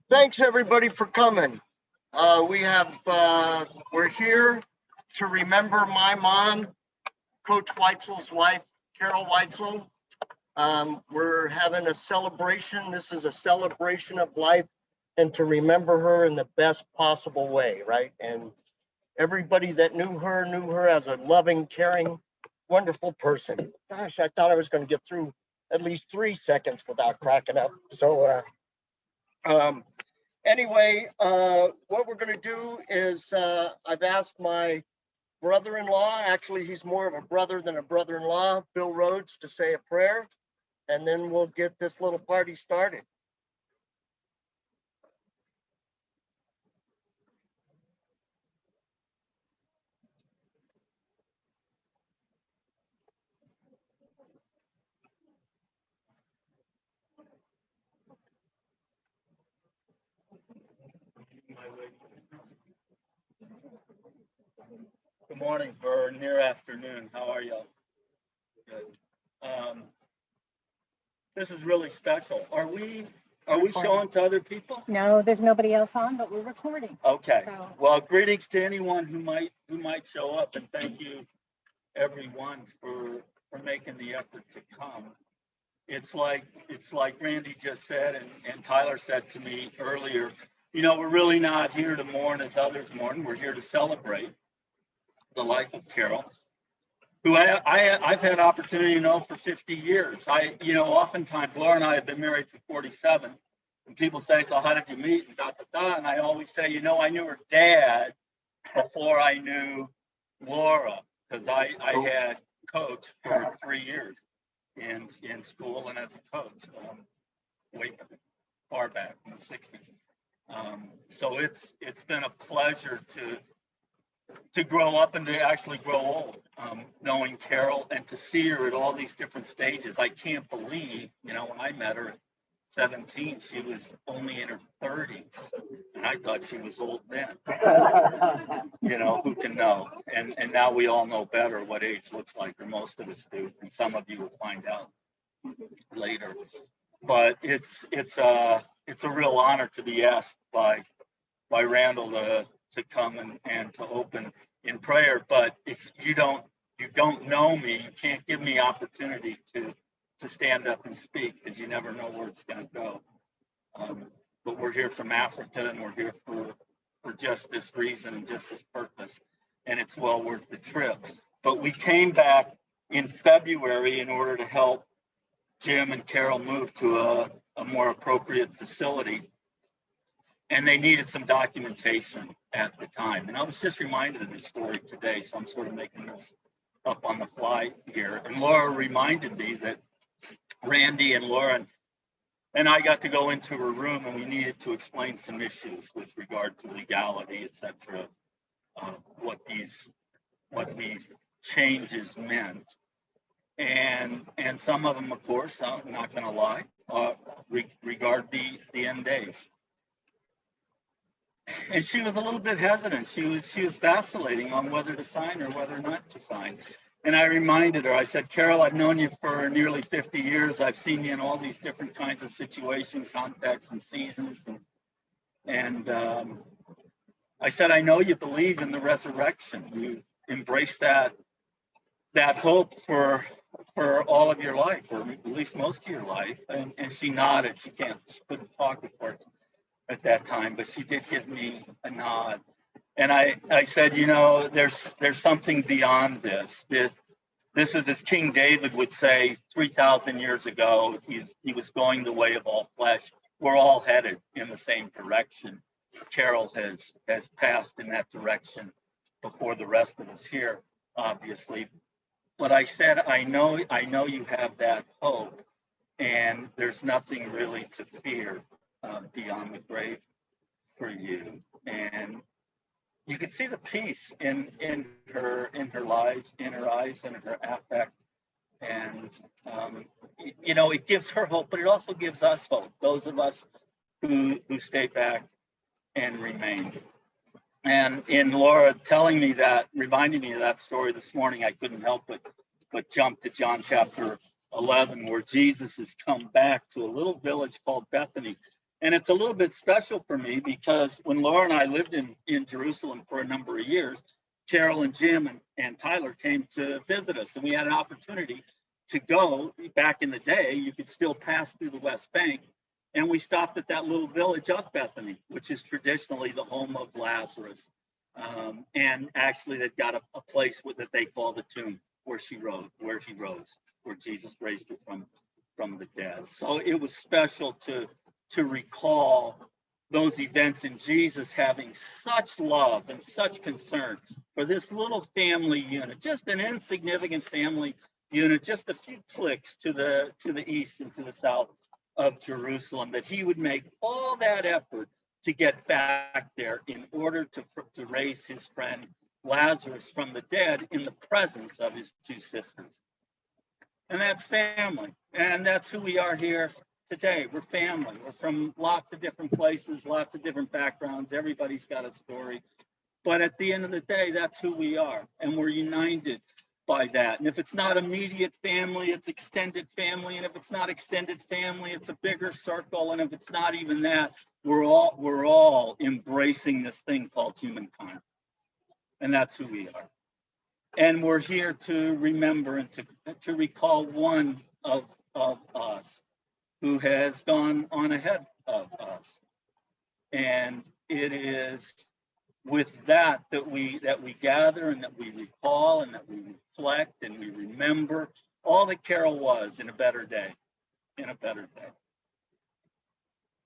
Thanks everybody for coming. We're here to remember my mom, Coach Weitzel's wife, Carol Weitzel. We're having a celebration. This is a celebration of life and to remember her in the best possible way, right? And everybody that knew her as a loving, caring, wonderful person. Gosh, I thought I was going to get through at least 3 seconds without cracking up. So, anyway, what we're going to do is I've asked my brother-in-law, actually he's more of a brother than a brother-in-law, Bill Rhodes, to say a prayer, and then we'll get this little party started. Good morning or near afternoon. How are y'all? Good. This is really special. Are we showing to other people? No, there's nobody else on, but we're recording. Okay. So. Well, greetings to anyone who might show up, and thank you everyone for making the effort to come. It's like Randy just said and Tyler said to me earlier, you know, we're really not here to mourn as others mourn. We're here to celebrate the life of Carol, who I've had opportunity to know for 50 years. Oftentimes Laura and I have been married for 47, and people say, so how did you meet? And and I always say, I knew her dad before I knew Laura, because I had coached for 3 years in school and as a coach, way far back in the 60s. So it's been a pleasure to grow up and to actually grow old, knowing Carol and to see her at all these different stages. I can't believe, when I met her at 17, she was only in her 30s, and I thought she was old then. Who can know? And now we all know better what age looks like, or most of us do, and some of you will find out later. But it's a real honor to be asked by Randall to come and to open in prayer. But if you don't know me, you can't give me opportunity to stand up and speak, because you never know where it's going to go. But we're here from Africa, and we're here for just this reason and just this purpose, and it's well worth the trip. But we came back in February in order to help Jim and Carol move to a more appropriate facility. And they needed some documentation at the time. And I was just reminded of this story today, so I'm sort of making this up on the fly here. And Laura reminded me that Randy and Laura and I got to go into her room, and we needed to explain some issues with regard to legality, et cetera, what these changes meant. And some of them, of course, I'm not going to lie, regard the end days. And she was a little bit hesitant. She was vacillating on whether to sign or whether not to sign. And I reminded her, I said, Carol, I've known you for nearly 50 years. I've seen you in all these different kinds of situations, contexts, and seasons. And I said, I know you believe in the resurrection. You embrace that hope for all of your life, or at least most of your life. And she nodded. She couldn't talk, of course, at that time, but she did give me a nod. And I said, there's something beyond this. This is, as King David would say 3,000 years ago, he was going the way of all flesh. We're all headed in the same direction. Carol has passed in that direction before the rest of us here, obviously. But I said, I know you have that hope, and there's nothing really to fear beyond the grave for you. And you could see the peace in her lives, in her eyes, and in her affect. And it gives her hope, but it also gives us hope, those of us who stay back and remain. And in Laura telling me that, reminding me of that story this morning, I couldn't help but jump to John chapter 11, where Jesus has come back to a little village called Bethany. And it's a little bit special for me because when Laura and I lived in Jerusalem for a number of years, Carol and Jim and Tyler came to visit us, and we had an opportunity to go. Back in the day, you could still pass through the West Bank, and we stopped at that little village of Bethany, which is traditionally the home of Lazarus. And actually, they've got a place that they call the tomb where he rose, where Jesus raised her from the dead. So it was special to recall those events, and Jesus having such love and such concern for this little family unit, just an insignificant family unit, just a few clicks to the east and to the south of Jerusalem, that he would make all that effort to get back there in order to raise his friend Lazarus from the dead in the presence of his two sisters. And that's family, and that's who we are here today. We're family. We're from lots of different places, lots of different backgrounds. Everybody's got a story. But at the end of the day, that's who we are. And we're united by that. And if it's not immediate family, it's extended family. And if it's not extended family, it's a bigger circle. And if it's not even that, we're all embracing this thing called humankind. And that's who we are. And we're here to remember and to recall one of us who has gone on ahead of us. And it is with that we gather and that we recall and that we reflect and we remember all that Carol was in a better day.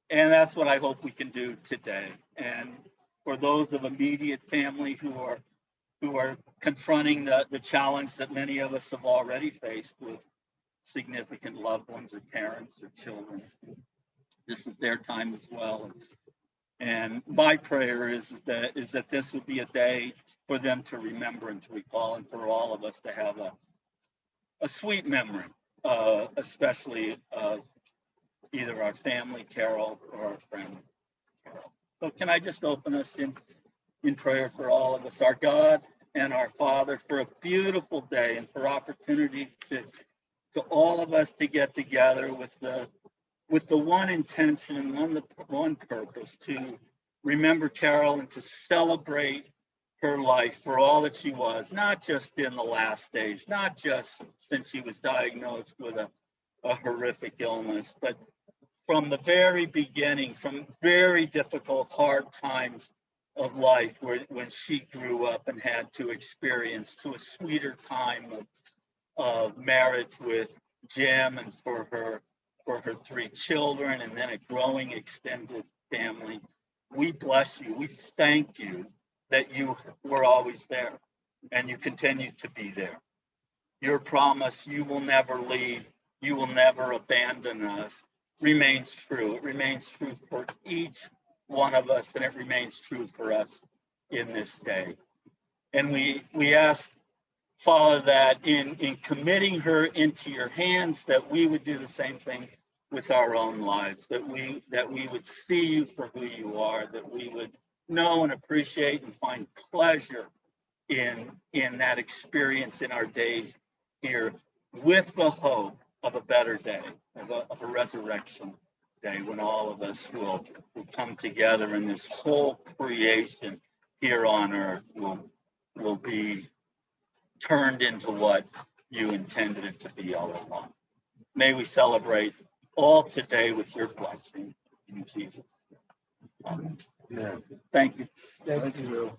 And that's what I hope we can do today. And for those of immediate family who are confronting the challenge that many of us have already faced with significant loved ones or parents or children, this is their time as well. And my prayer is that this would be a day for them to remember and to recall, and for all of us to have a sweet memory, especially of either our family, Carol, or our friend, Carol. So can I just open us in prayer for all of us, our God and our Father, for a beautiful day and for opportunity to all of us to get together with the one intention and one purpose, to remember Carol and to celebrate her life for all that she was, not just in the last days, not just since she was diagnosed with a horrific illness, but from the very beginning, from very difficult, hard times of life when she grew up and had to experience, to a sweeter time of marriage with Jim and for her 3 children, and then a growing extended family. We bless you. We thank you that you were always there and you continue to be there. Your promise, you will never leave, you will never abandon us, remains true. It remains true for each one of us, and it remains true for us in this day. And we ask, Father, that in committing her into your hands, that we would do the same thing with our own lives, that we would see you for who you are, that we would know and appreciate and find pleasure in that experience in our days here, with the hope of a better day, of a resurrection day, when all of us will come together and this whole creation here on earth will be turned into what you intended it to be all along. May we celebrate all today with your blessing in Jesus. Amen. Yeah. Thank you. Thank you.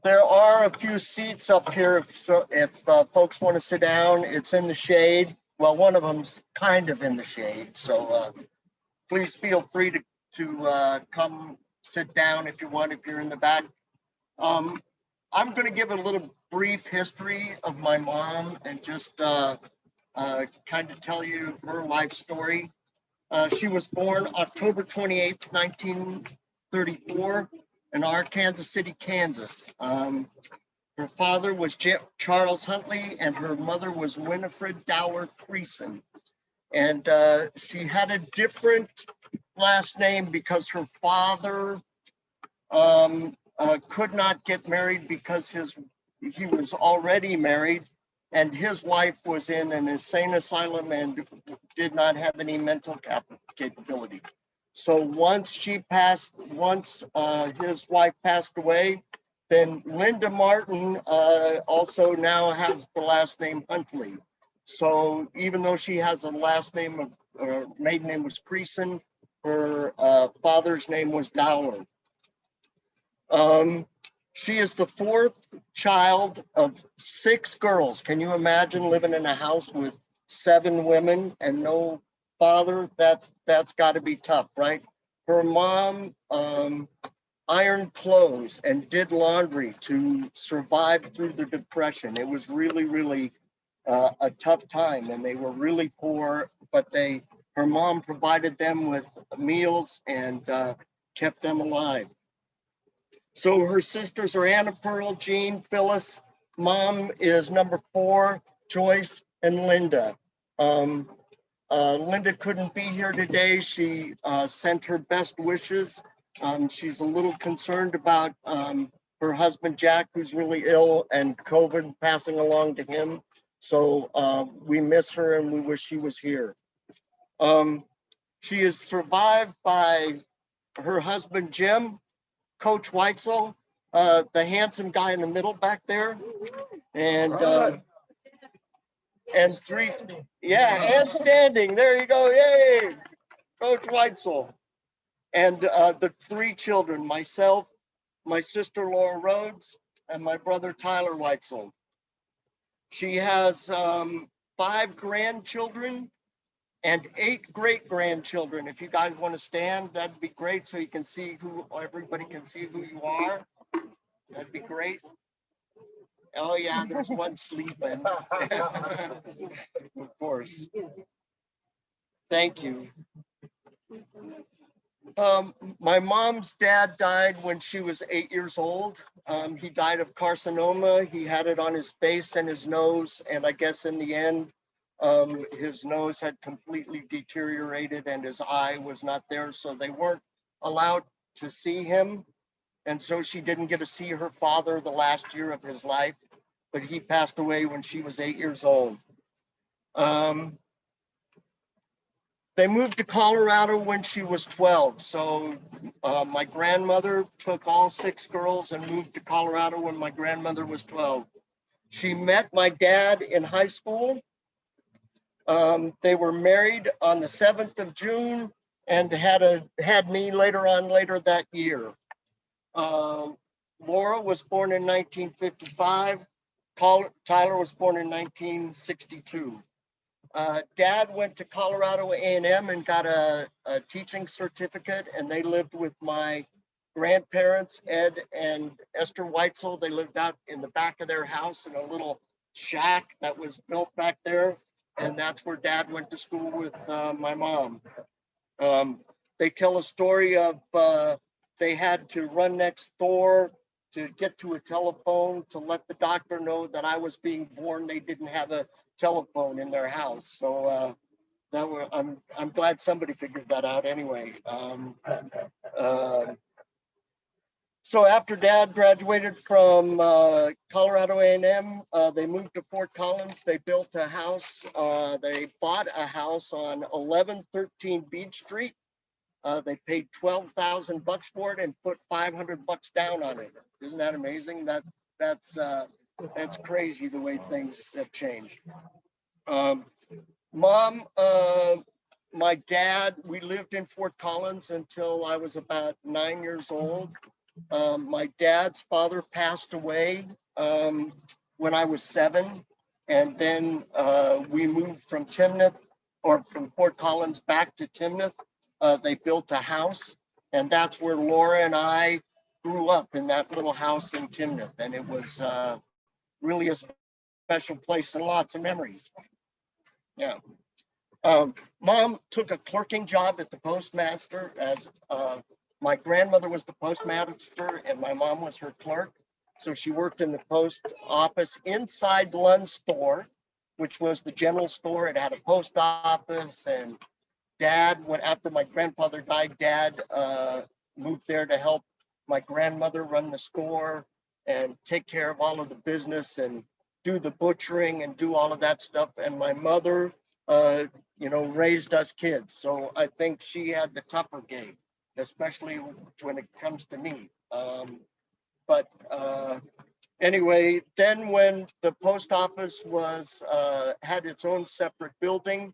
There are a few seats up here if folks want to sit down. It's in the shade. Well, one of them's kind of in the shade, so please feel free to come sit down if you want, if you're in the back. I'm going to give a little brief history of my mom and just kind of tell you her life story. She was born October 28th, 1934 in Arkansas City, Kansas. Her father was Charles Huntley, and her mother was Winifred Dower Creason. And she had a different last name because her father could not get married because he was already married and his wife was in an insane asylum and did not have any mental capability. So once his wife passed away, then Linda Martin also now has the last name Huntley. So even though she has a last name of, maiden name was Creason, her father's name was Dowler. She is the fourth child of 6 girls. Can you imagine living in a house with 7 women and no father? That's got to be tough, right? Her mom ironed clothes and did laundry to survive through the Depression. It was really, really a tough time, and they were really poor, but her mom provided them with meals and kept them alive. So her sisters are Anna Pearl, Jean, Phyllis. Mom is number 4, Joyce, and Linda. Linda couldn't be here today. She sent her best wishes. She's a little concerned about her husband, Jack, who's really ill, and COVID passing along to him. So we miss her and we wish she was here. She is survived by her husband, Jim, Coach Weitzel, the handsome guy in the middle back there, and 3, and standing. There you go, yay, Coach Weitzel, and the 3 children: myself, my sister Laura Rhodes, and my brother Tyler Weitzel. She has 5 grandchildren and 8 great-grandchildren. If you guys want to stand, that'd be great, so you can see everybody can see who you are. That'd be great. Oh yeah, there's one sleeping. Of course. Thank you. My mom's dad died when she was 8 years old. He died of carcinoma. He had it on his face and his nose, and I guess in the end, his nose had completely deteriorated and his eye was not there, so they weren't allowed to see him. And so she didn't get to see her father the last year of his life, but he passed away when she was 8 years old. They moved to Colorado when she was 12. So my grandmother took all 6 girls and moved to Colorado when my grandmother was 12. She met my dad in high school. They were married on the 7th of June and had me later that year. Laura was born in 1955. Tyler was born in 1962. Dad went to Colorado A&M and got a teaching certificate, and they lived with my grandparents, Ed and Esther Weitzel. They lived out in the back of their house in a little shack that was built back there, and that's where Dad went to school with my mom. They tell a story of they had to run next door to get to a telephone to let the doctor know that I was being born. They didn't have a telephone in their house, so I'm glad somebody figured that out anyway. So after Dad graduated from Colorado A&M, they moved to Fort Collins. They built a house. They bought a house on 1113 Beach Street. They paid $12,000 for it and put $500 down on it. Isn't that amazing? That's crazy the way things have changed. Mom, my dad, we lived in Fort Collins until I was about 9 years old. My dad's father passed away when I was 7, and then we moved from from Fort Collins back to Timnath. They built a house, and that's where Laura and I grew up, in that little house in Timnath, and it was really a special place and lots of memories. Yeah. Mom took a clerking job at the postmaster, as my grandmother was the postmaster and my mom was her clerk. So she worked in the post office inside Lund's store, which was the general store. It had a post office, and Dad, after my grandfather died, Dad moved there to help my grandmother run the store and take care of all of the business. And do the butchering and do all of that stuff. And my mother, raised us kids. So I think she had the tougher game, especially when it comes to me. But anyway, then when the post office had its own separate building,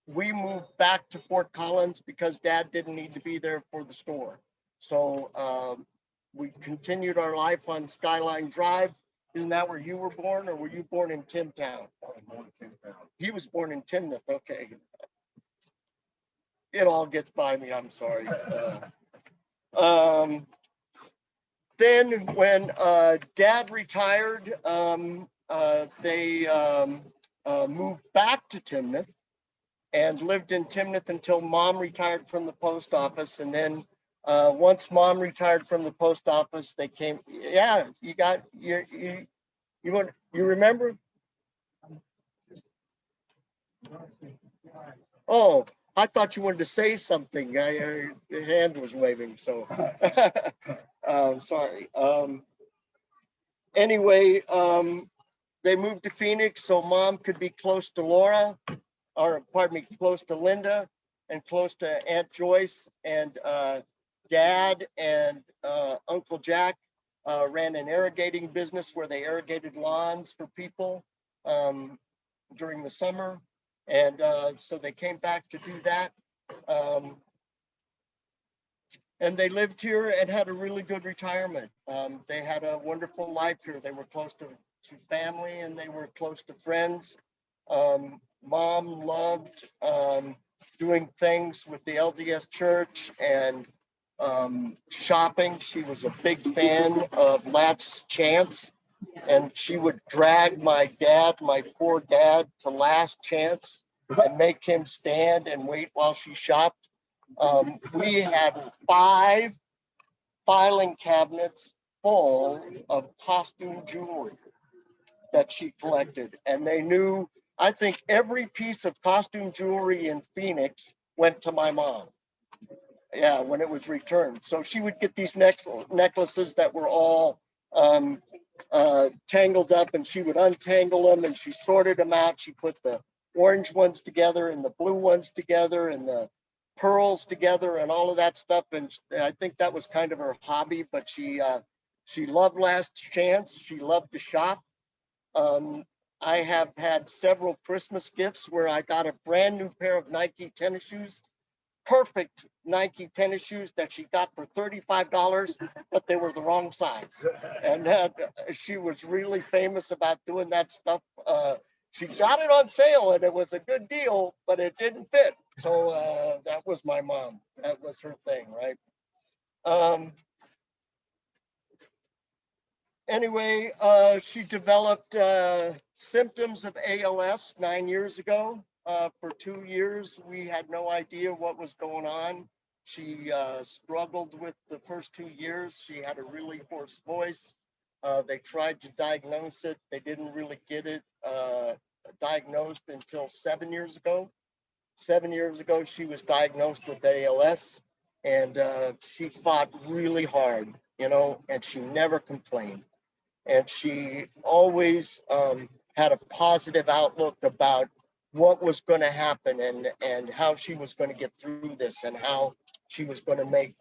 we moved back to Fort Collins because Dad didn't need to be there for the store. So we continued our life on Skyline Drive. Isn't that where you were born, or were you born in Timtown? He was born in Timnath. Okay. It all gets by me. I'm sorry. Then when Dad retired, they moved back to Timnath and lived in Timnath until Mom retired from the post office. And then once Mom retired from the post office, they came. Yeah, you remember? Oh, I thought you wanted to say something. Your hand was waving, so sorry. Anyway, they moved to Phoenix so Mom could be close to Laura, or pardon me, close to Linda and close to Aunt Joyce. And Dad and Uncle Jack ran an irrigating business where they irrigated lawns for people during the summer. And so they came back to do that. And they lived here and had a really good retirement. They had a wonderful life here. They were close to family and they were close to friends. Mom loved doing things with the LDS Church and shopping. She was a big fan of Last Chance, and she would drag my poor dad, to Last Chance and make him stand and wait while she shopped. We had 5 filing cabinets full of costume jewelry that she collected. And they knew, I think every piece of costume jewelry in Phoenix went to my mom. Yeah, when it was returned. So she would get these necklaces that were all tangled up, and she would untangle them and she sorted them out. She put the orange ones together and the blue ones together and the pearls together and all of that stuff. And I think that was kind of her hobby, but she loved Last Chance. She loved to shop. I have had several Christmas gifts where I got a brand new pair of Nike tennis shoes, perfect Nike tennis shoes that she got for $35, but they were the wrong size. And she was really famous about doing that stuff. She got it on sale and it was a good deal, but it didn't fit. So that was my mom. That was her thing, right? Anyway, she developed symptoms of ALS 9 years ago. For 2 years, we had no idea what was going on. She struggled with the first 2 years. She had a really hoarse voice. They tried to diagnose it. They didn't really get it diagnosed until 7 years ago. 7 years ago, she was diagnosed with ALS, and she fought really hard, and she never complained. And she always had a positive outlook about what was going to happen and how she was going to get through this and how she was going to make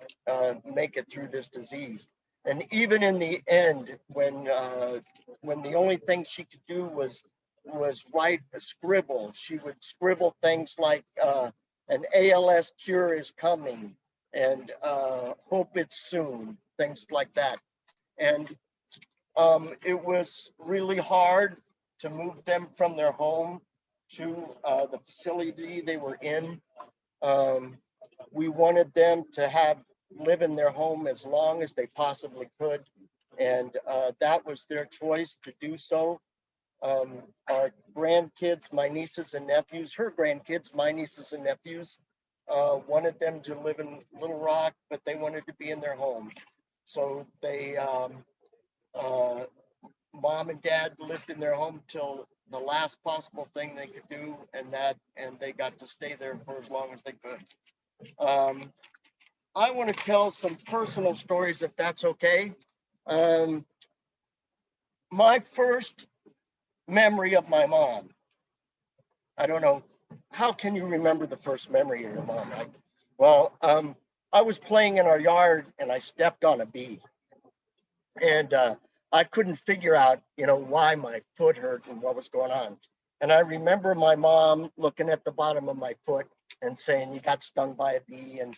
it through this disease. And even in the end, when the only thing she could do was write a scribble, she would scribble things like an ALS cure is coming and hope it's soon, things like that. And it was really hard to move them from their home to the facility they were in. We wanted them to live in their home as long as they possibly could. And that was their choice to do so. Our grandkids, my nieces and nephews, her grandkids, my nieces and nephews, wanted them to live in Little Rock, but they wanted to be in their home. So they, Mom and Dad lived in their home till the last possible thing they could do, and they got to stay there for as long as they could. I want to tell some personal stories, if that's okay. my first memory of my mom. I don't know. How can you remember the first memory of your mom? I was playing in our yard and I stepped on a bee, and I couldn't figure out, why my foot hurt and what was going on. And I remember my mom looking at the bottom of my foot and saying, "You got stung by a bee," and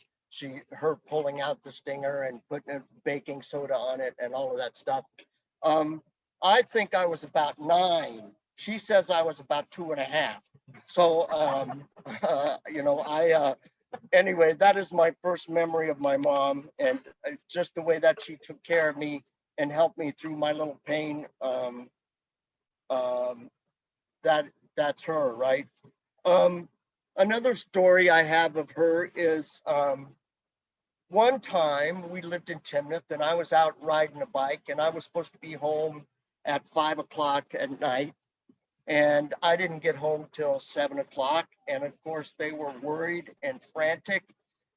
her pulling out the stinger and putting a baking soda on it and all of that stuff. Um, I think I was about 9. She says I was about 2.5. So, anyway, that is my first memory of my mom, and just the way that she took care of me and helped me through my little pain. Um, that that's her, right? Um, Another story I have of her is one time we lived in Timnath, and I was out riding a bike, and I was supposed to be home at 5 o'clock at night, and I didn't get home till 7 o'clock. And of course, they were worried and frantic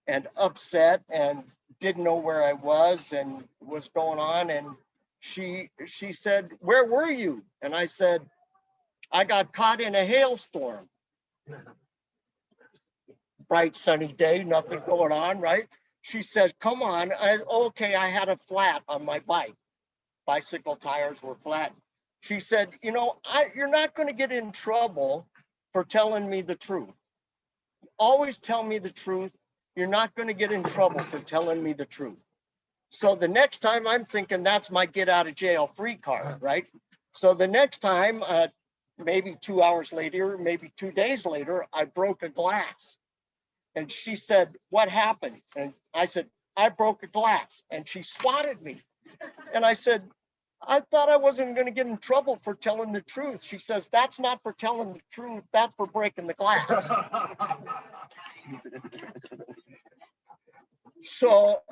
and upset and didn't know where I was and what's going on. And she said, "Where were you?" And I said, "I got caught in a hailstorm." Bright sunny day, nothing going on, right? She says, "Come on." Okay, I had a flat on my bike. Bicycle tires were flat. She said, "You're not going to get in trouble for telling me the truth. Always tell me the truth. You're not going to get in trouble for telling me the truth." So the next time, I'm thinking that's my get out of jail free card, right? So the next time, maybe 2 hours later, maybe 2 days later, I broke a glass. And she said, "What happened?" And I said, "I broke a glass." And she swatted me. And I said, "I thought I wasn't going to get in trouble for telling the truth." She says, "That's not for telling the truth. That's for breaking the glass." So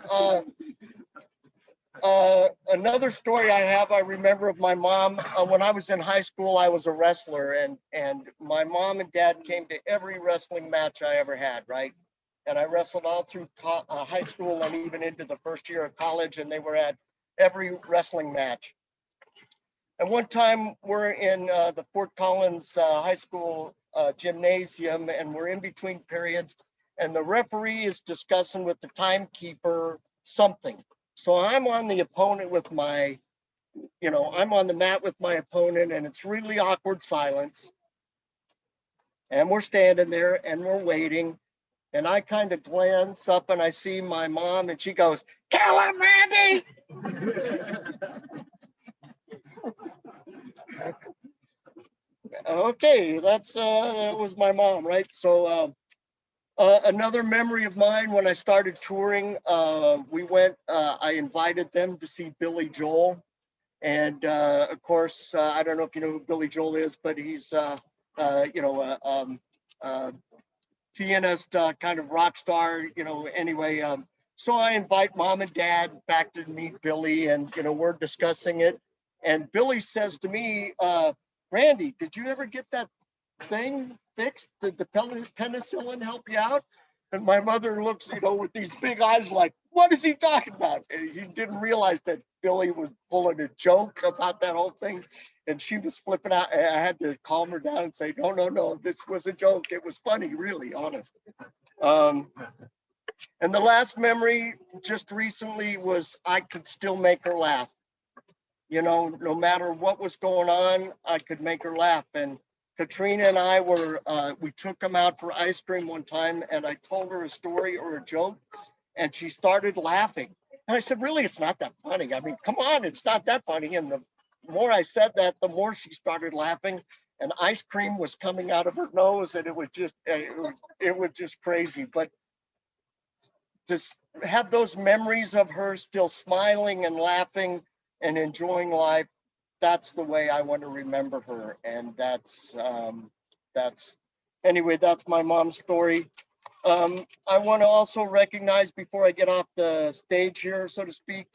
another story I have, I remember of my mom. When I was in high school, I was a wrestler, and my mom and dad came to every wrestling match I ever had, right? And I wrestled all through high school and even into the first year of college, and they were at every wrestling match. And one time we're in the Fort Collins High School gymnasium, and we're in between periods, and the referee is discussing with the timekeeper something. So I'm on the opponent with I'm on the mat with my opponent, and it's really awkward silence. And we're standing there and we're waiting. And I kind of glance up and I see my mom, and she goes, "Kill him, Randy." Okay, that was my mom, right? So another memory of mine, when I started touring, I invited them to see Billy Joel. And of course, I don't know if you know who Billy Joel is, but he's, pianist, kind of rock star, anyway. So I invite mom and dad back to meet Billy, and, we're discussing it. And Billy says to me, "Randy, did you ever get that thing fixed? Did the penicillin help you out?" And my mother looks, with these big eyes like, "What is he talking about?" And he didn't realize that Billy was pulling a joke about that whole thing. And she was flipping out. I had to calm her down and say, "No, no, no, this was a joke. It was funny, really, honest." Um, and the last memory just recently was I could still make her laugh. No matter what was going on, I could make her laugh. And Katrina and I we took them out for ice cream one time, and I told her a story or a joke, and she started laughing. And I said, "Really, it's not that funny. I mean, come on, it's not that funny." And the more I said that, the more she started laughing, and ice cream was coming out of her nose, and it was just crazy. But to have those memories of her still smiling and laughing and enjoying life, that's the way I want to remember her. And that's anyway, that's my mom's story. I want to also recognize, before I get off the stage here, so to speak,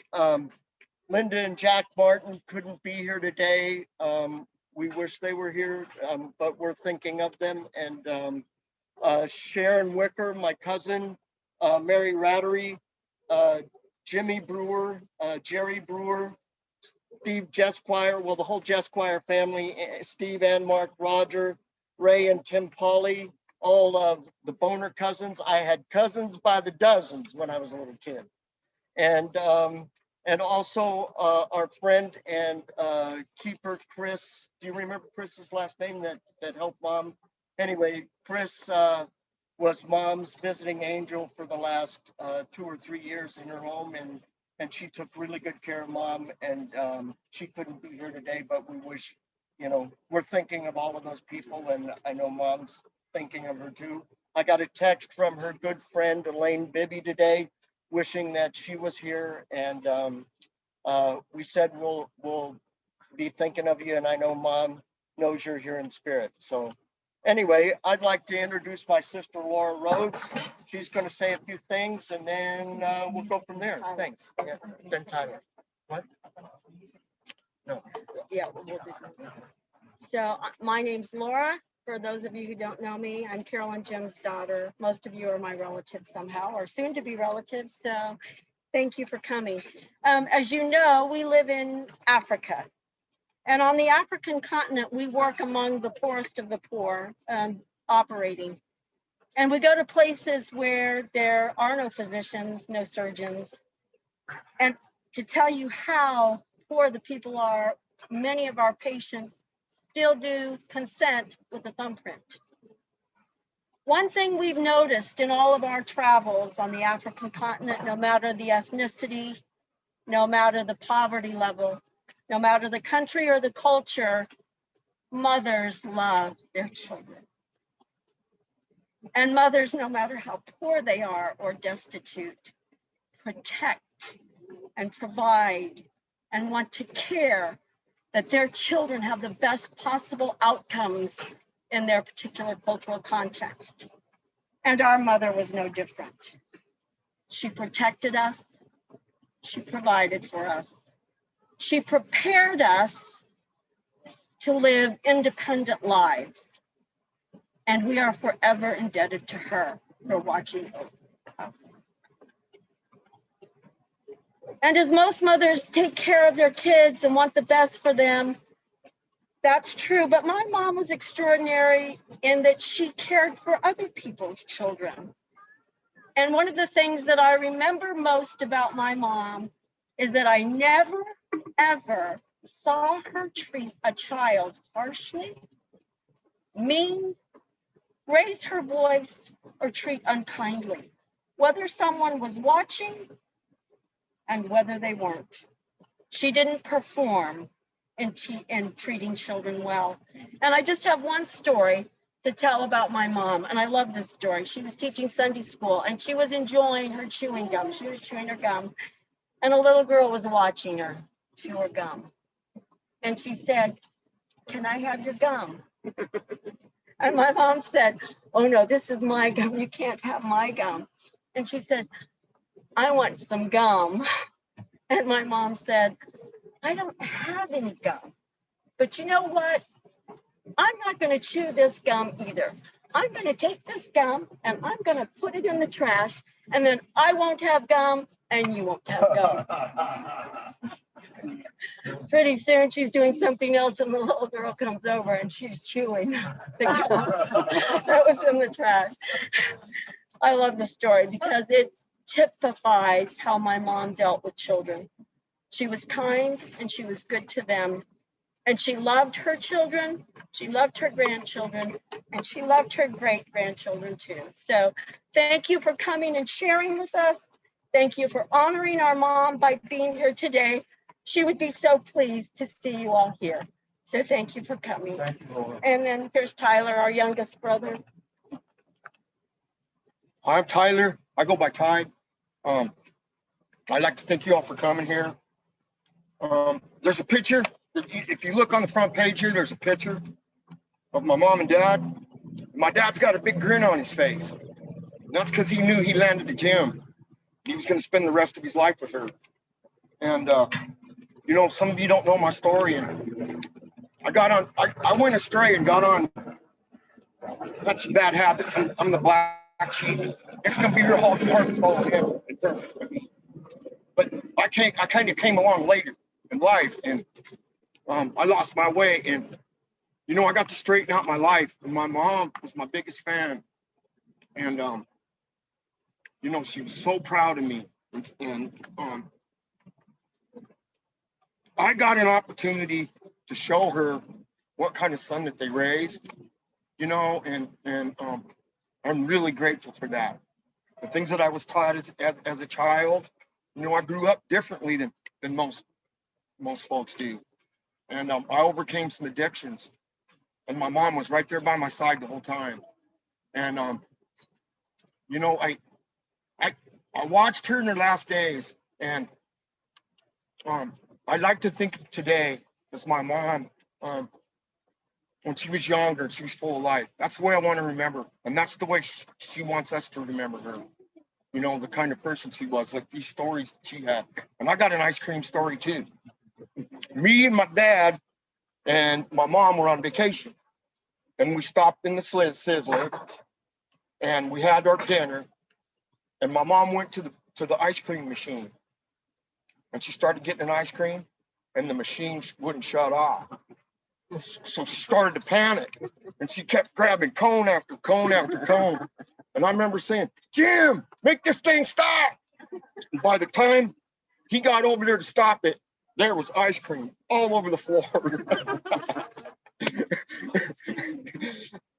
Linda and Jack Martin couldn't be here today. We wish they were here, but we're thinking of them. And Sharon Wicker, my cousin, Mary Rattery, Jimmy Brewer, Jerry Brewer, Steve Jesquire, well, the whole Jesquire family, Steve and Mark, Roger, Ray and Tim Polly, all of the Boner cousins. I had cousins by the dozens when I was a little kid. And also our friend and keeper, Chris. Do you remember Chris's last name that helped Mom? Anyway, Chris was Mom's visiting angel for the last 2 or 3 years in her home, and she took really good care of Mom, and she couldn't be here today, but we wish, we're thinking of all of those people, and I know Mom's thinking of her too. I got a text from her good friend Elaine Bibby today, wishing that she was here, and we said we'll be thinking of you, and I know Mom knows you're here in spirit. So anyway, I'd like to introduce my sister Laura Rhodes. She's going to say a few things, and then we'll go from there. Thanks. Yeah. Then Tyler. What? No. Yeah, we'll do that. So my name's Laura. For those of you who don't know me, I'm Carol and Jim's daughter. Most of you are my relatives somehow, or soon to be relatives. So thank you for coming. As you know, we live in Africa. And on the African continent, we work among the poorest of the poor, operating. And we go to places where there are no physicians, no surgeons. And to tell you how poor the people are, many of our patients still do consent with a thumbprint. One thing we've noticed in all of our travels on the African continent, no matter the ethnicity, no matter the poverty level, no matter the country or the culture, mothers love their children. And mothers, no matter how poor they are or destitute, protect and provide and want to care that their children have the best possible outcomes in their particular cultural context. And our mother was no different. She protected us. She provided for us. She prepared us to live independent lives. And we are forever indebted to her for watching over us. And as most mothers take care of their kids and want the best for them, that's true. But my mom was extraordinary in that she cared for other people's children. And one of the things that I remember most about my mom is that I never, ever saw her treat a child harshly, mean, raise her voice, or treat unkindly, whether someone was watching and whether they weren't. She didn't perform in treating children well. And I just have one story to tell about my mom, and I love this story. She was teaching Sunday school, and she was enjoying her chewing gum. She was chewing her gum, and a little girl was watching her chew her gum. And she said, "Can I have your gum?" And my mom said, "Oh no, this is my gum. You can't have my gum." And she said, "I want some gum." And my mom said, "I don't have any gum. But you know what? I'm not going to chew this gum either. I'm going to take this gum and I'm going to put it in the trash, and then I won't have gum and you won't have gum." Pretty soon she's doing something else, and the little girl comes over and she's chewing the gum that was in the trash. I love the story because it typifies how my mom dealt with children. She was kind and she was good to them. And she loved her children, she loved her grandchildren, and she loved her great-grandchildren too. So thank you for coming and sharing with us. Thank you for honoring our mom by being here today. She would be so pleased to see you all here. So thank you for coming. Thank you, Laura. And then here's Tyler, our youngest brother. I'm Tyler. I go by Ty. I'd like to thank you all for coming here. There's a picture. If you look on the front page here, there's a picture of my mom and dad. My dad's got a big grin on his face. And that's because he knew he landed the gym. He was going to spend the rest of his life with her. And, some of you don't know my story. And I went astray and got on. That's some bad habits. I'm the black sheep. It's going to be real hard to follow him. But I kind of came along later. in life. And I lost my way, and I got to straighten out my life. And my mom was my biggest fan, and she was so proud of me. And I got an opportunity to show her what kind of son that they raised, and I'm really grateful for that. The things that I was taught as a child, I grew up differently than most folks do. And I overcame some addictions, and my mom was right there by my side the whole time. And I watched her in her last days, and I like to think today as my mom, when she was younger, she was full of life. That's the way I want to remember, and that's the way she wants us to remember her. The kind of person she was, like these stories that she had. And I got an ice cream story too. Me and my dad and my mom were on vacation, and we stopped in the Sizzler, and we had our dinner, and my mom went to the ice cream machine, and she started getting an ice cream, and the machine wouldn't shut off. So she started to panic, and she kept grabbing cone after cone after cone. And I remember saying, "Jim, make this thing stop." And by the time he got over there to stop it, there was ice cream all over the floor.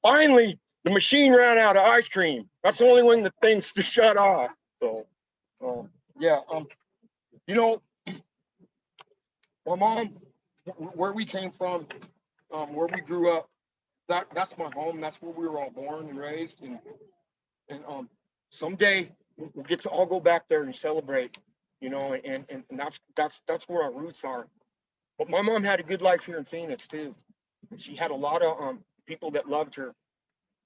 Finally, the machine ran out of ice cream. That's the only when the thing's to shut off. So, yeah, my mom, where we came from, where we grew up, that's my home. That's where we were all born and raised. And someday we'll get to all go back there and celebrate, and that's where our roots are. But my mom had a good life here in Phoenix too. And she had a lot of people that loved her.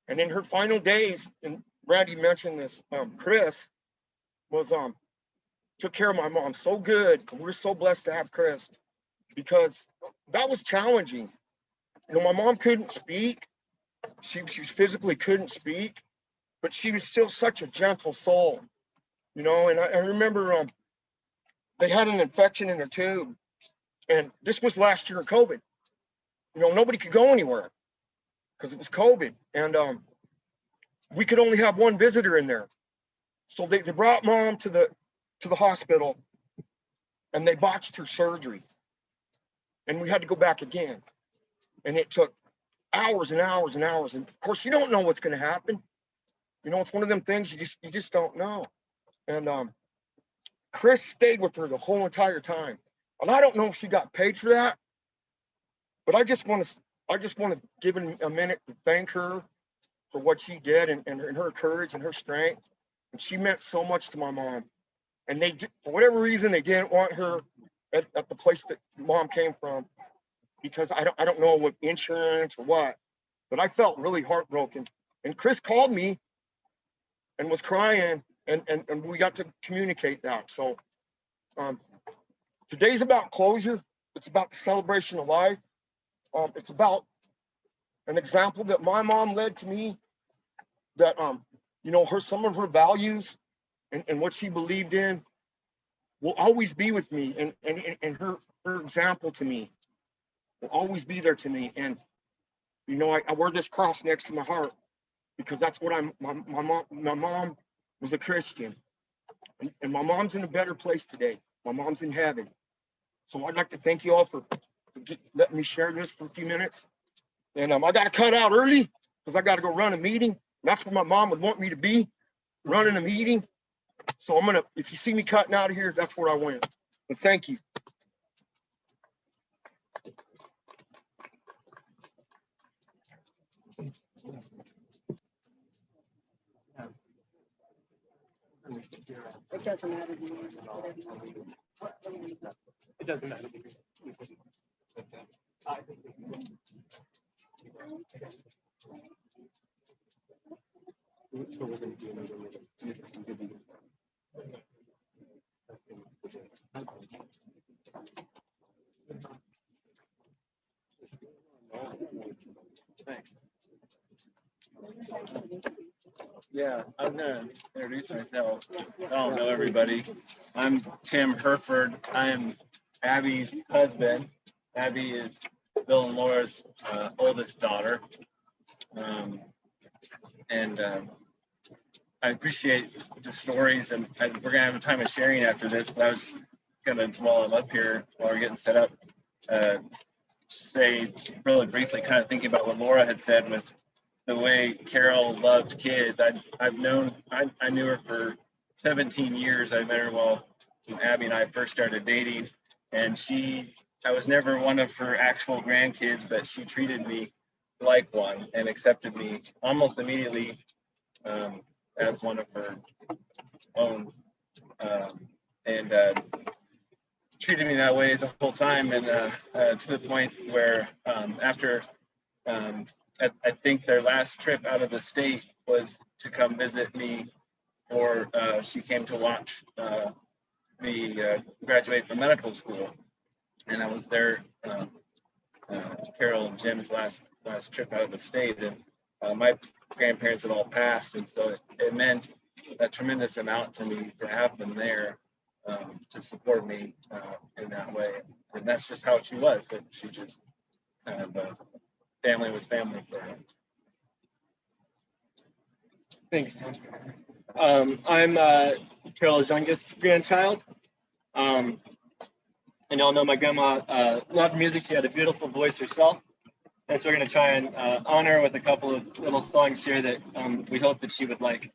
And in her final days, and Randy mentioned this, Chris was took care of my mom so good. We're so blessed to have Chris, because that was challenging. My mom couldn't speak. She physically couldn't speak, but she was still such a gentle soul, and I remember they had an infection in her tube, and this was last year of COVID. Nobody could go anywhere because it was COVID, and we could only have one visitor in there. So they brought mom to the hospital, and they botched her surgery, and we had to go back again, and it took hours and hours and hours. And of course, you don't know what's going to happen. It's one of them things you just don't know. And Chris stayed with her the whole entire time, and I don't know if she got paid for that, but I just want to give a minute to thank her for what she did, and her courage and her strength. And she meant so much to my mom. And they, for whatever reason, they didn't want her at the place that mom came from, because I don't know what insurance or what, but I felt really heartbroken. And Chris called me and was crying, and we got to communicate that. So today's about closure. It's about the celebration of life. It's about an example that my mom led to me, that some of her values and what she believed in will always be with me, and her example to me will always be there to me. And I wear this cross next to my heart, because that's what my mom was a Christian, and my mom's in a better place today. My mom's in heaven. So I'd like to thank you all for letting me share this for a few minutes. And I got to cut out early because I got to go run a meeting. That's where my mom would want me to be, running a meeting. So if you see me cutting out of here, that's where I went. But thank you. It doesn't matter to me. It doesn't matter. Yeah, I'm gonna introduce myself. I don't know everybody. I'm Tim Herford. I am Abby's husband. Abby is Bill and Laura's oldest daughter. And I appreciate the stories, and we're gonna have a time of sharing after this, but I was gonna, while I'm up here, while we're getting set up, say really briefly, kind of thinking about what Laura had said with the way Carol loved kids. I knew her for 17 years. I met her while Abby and I first started dating, and I was never one of her actual grandkids, but she treated me like one and accepted me almost immediately as one of her own, and treated me that way the whole time, and to the point where after I think their last trip out of the state was to come visit me, or she came to watch me graduate from medical school, and I was there, Carol and Jim's last trip out of the state, and my grandparents had all passed, and so it meant a tremendous amount to me to have them there to support me in that way. And that's just how she was, that she just kind of family was family for her. Thanks, Tom. I'm Carol's youngest grandchild. And y'all know my grandma loved music. She had a beautiful voice herself. And so we're going to try and honor her with a couple of little songs here that we hope that she would like.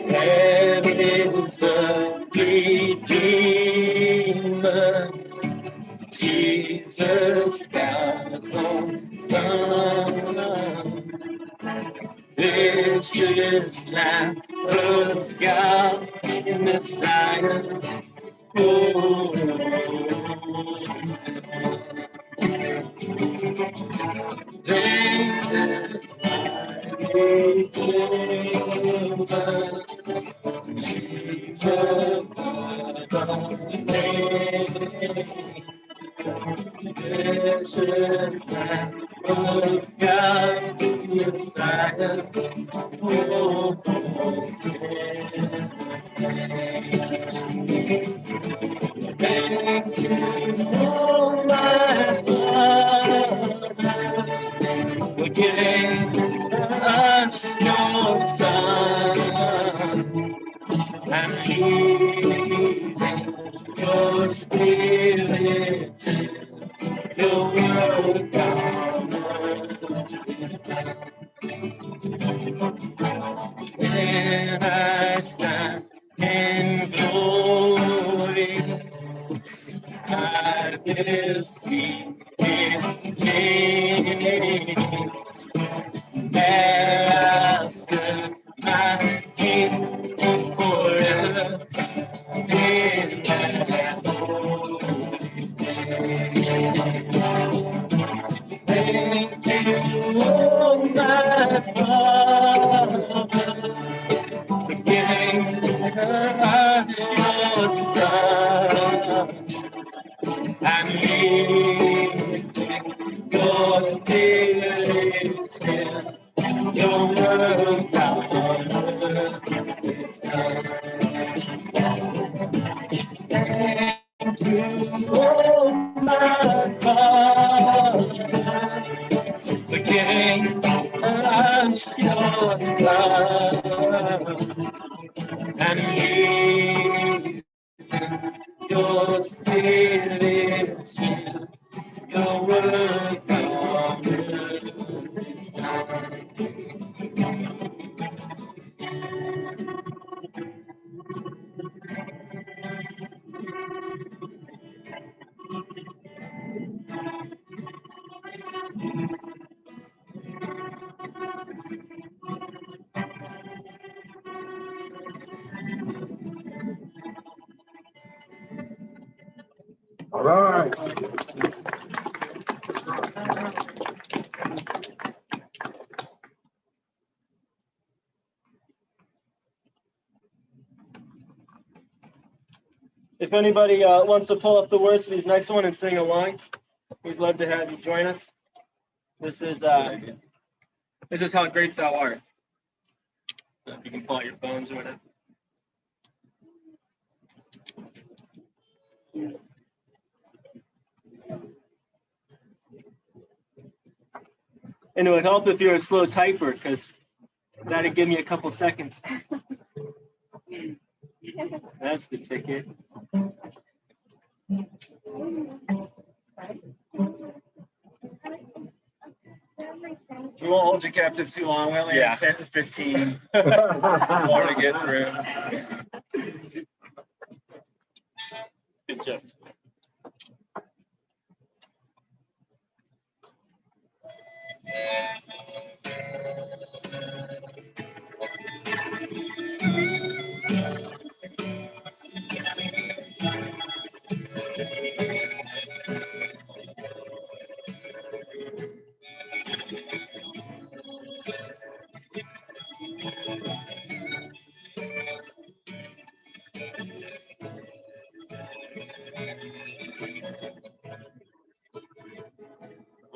There is a Redeemer, Jesus, God's own Son. Precious Lamb of God, Messiah. Oh, Jesus, my Redeemer. Jesus, precious Lamb of God, Messiah, oh, thank you, oh my Father, for giving us your Son. And leading your spirit to your world down when I stand in glory, I will see His face. There I'll serve my King forever in that holy day. Thank you, oh my Father, for giving us your Son and leading your spirit till your world down on earth is done. Thank you, oh my Father, for giving us your Son and leading your spirit till your work on earth is done. if anybody wants to pull up the words for these next one and sing along, we'd love to have you join us. This is how great thou art. So if you can pull out your phones or whatever. And it would help if you're a slow typer, because that'd give me a couple seconds. That's the ticket. We won't hold you captive too long. We only have 10 to 15 more to get through. Good job.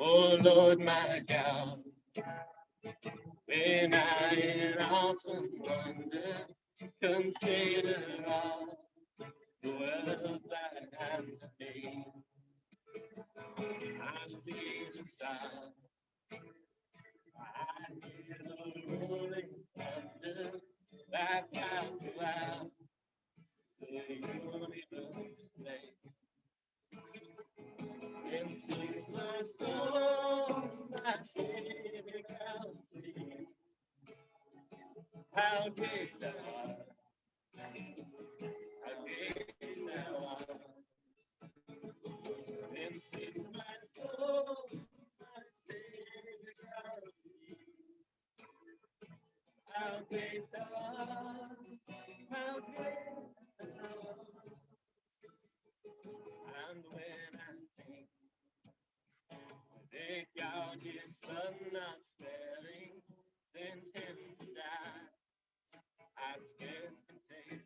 Oh Lord, my God, when I in awesome wonder consider all the worlds thy hands have made, I see the sun, I hear the rolling thunder, that cloud to out the universe display. And sings my soul, my Savior comes to thee. How great thou art, how great thou art. And sings my soul, my Savior comes to thee. How great thou art, how great thou art. And when I think that God, his son, not sparing, sent him to die, I scarce can take it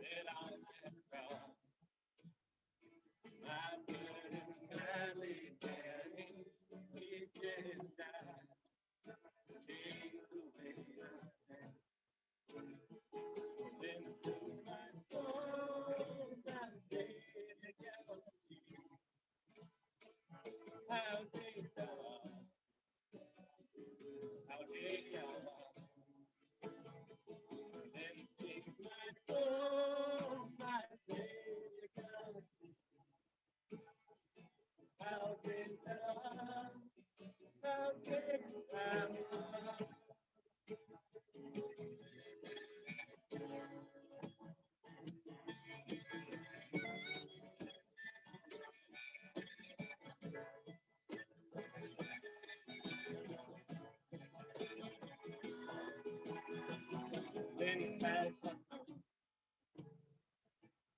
that on that cross, my burden gladly bearing, he did die to take away my sin. Then sings my soul, my Savior comes to you. How great thou art, how great thou art. Then sings my soul, my Savior comes to you. How great thou art, how great thou art. Then back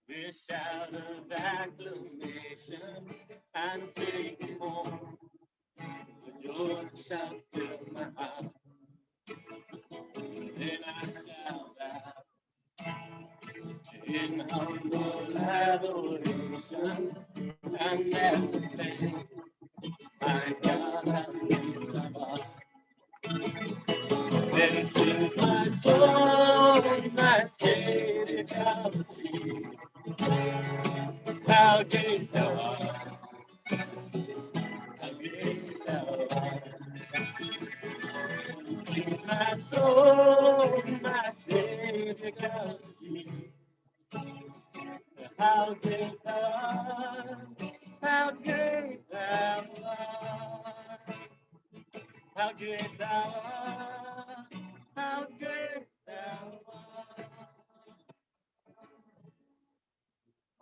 with shout of acclamation and take me home. The joy shall fill my heart. Then I shall bow in humble adoration and everything my God has done. Then sings my soul, my Savior comes to thee. How great thou art, how great thou art. Sings my soul, my Savior comes to thee. How great thou art, how great thou art. How great thou art, how great thou art.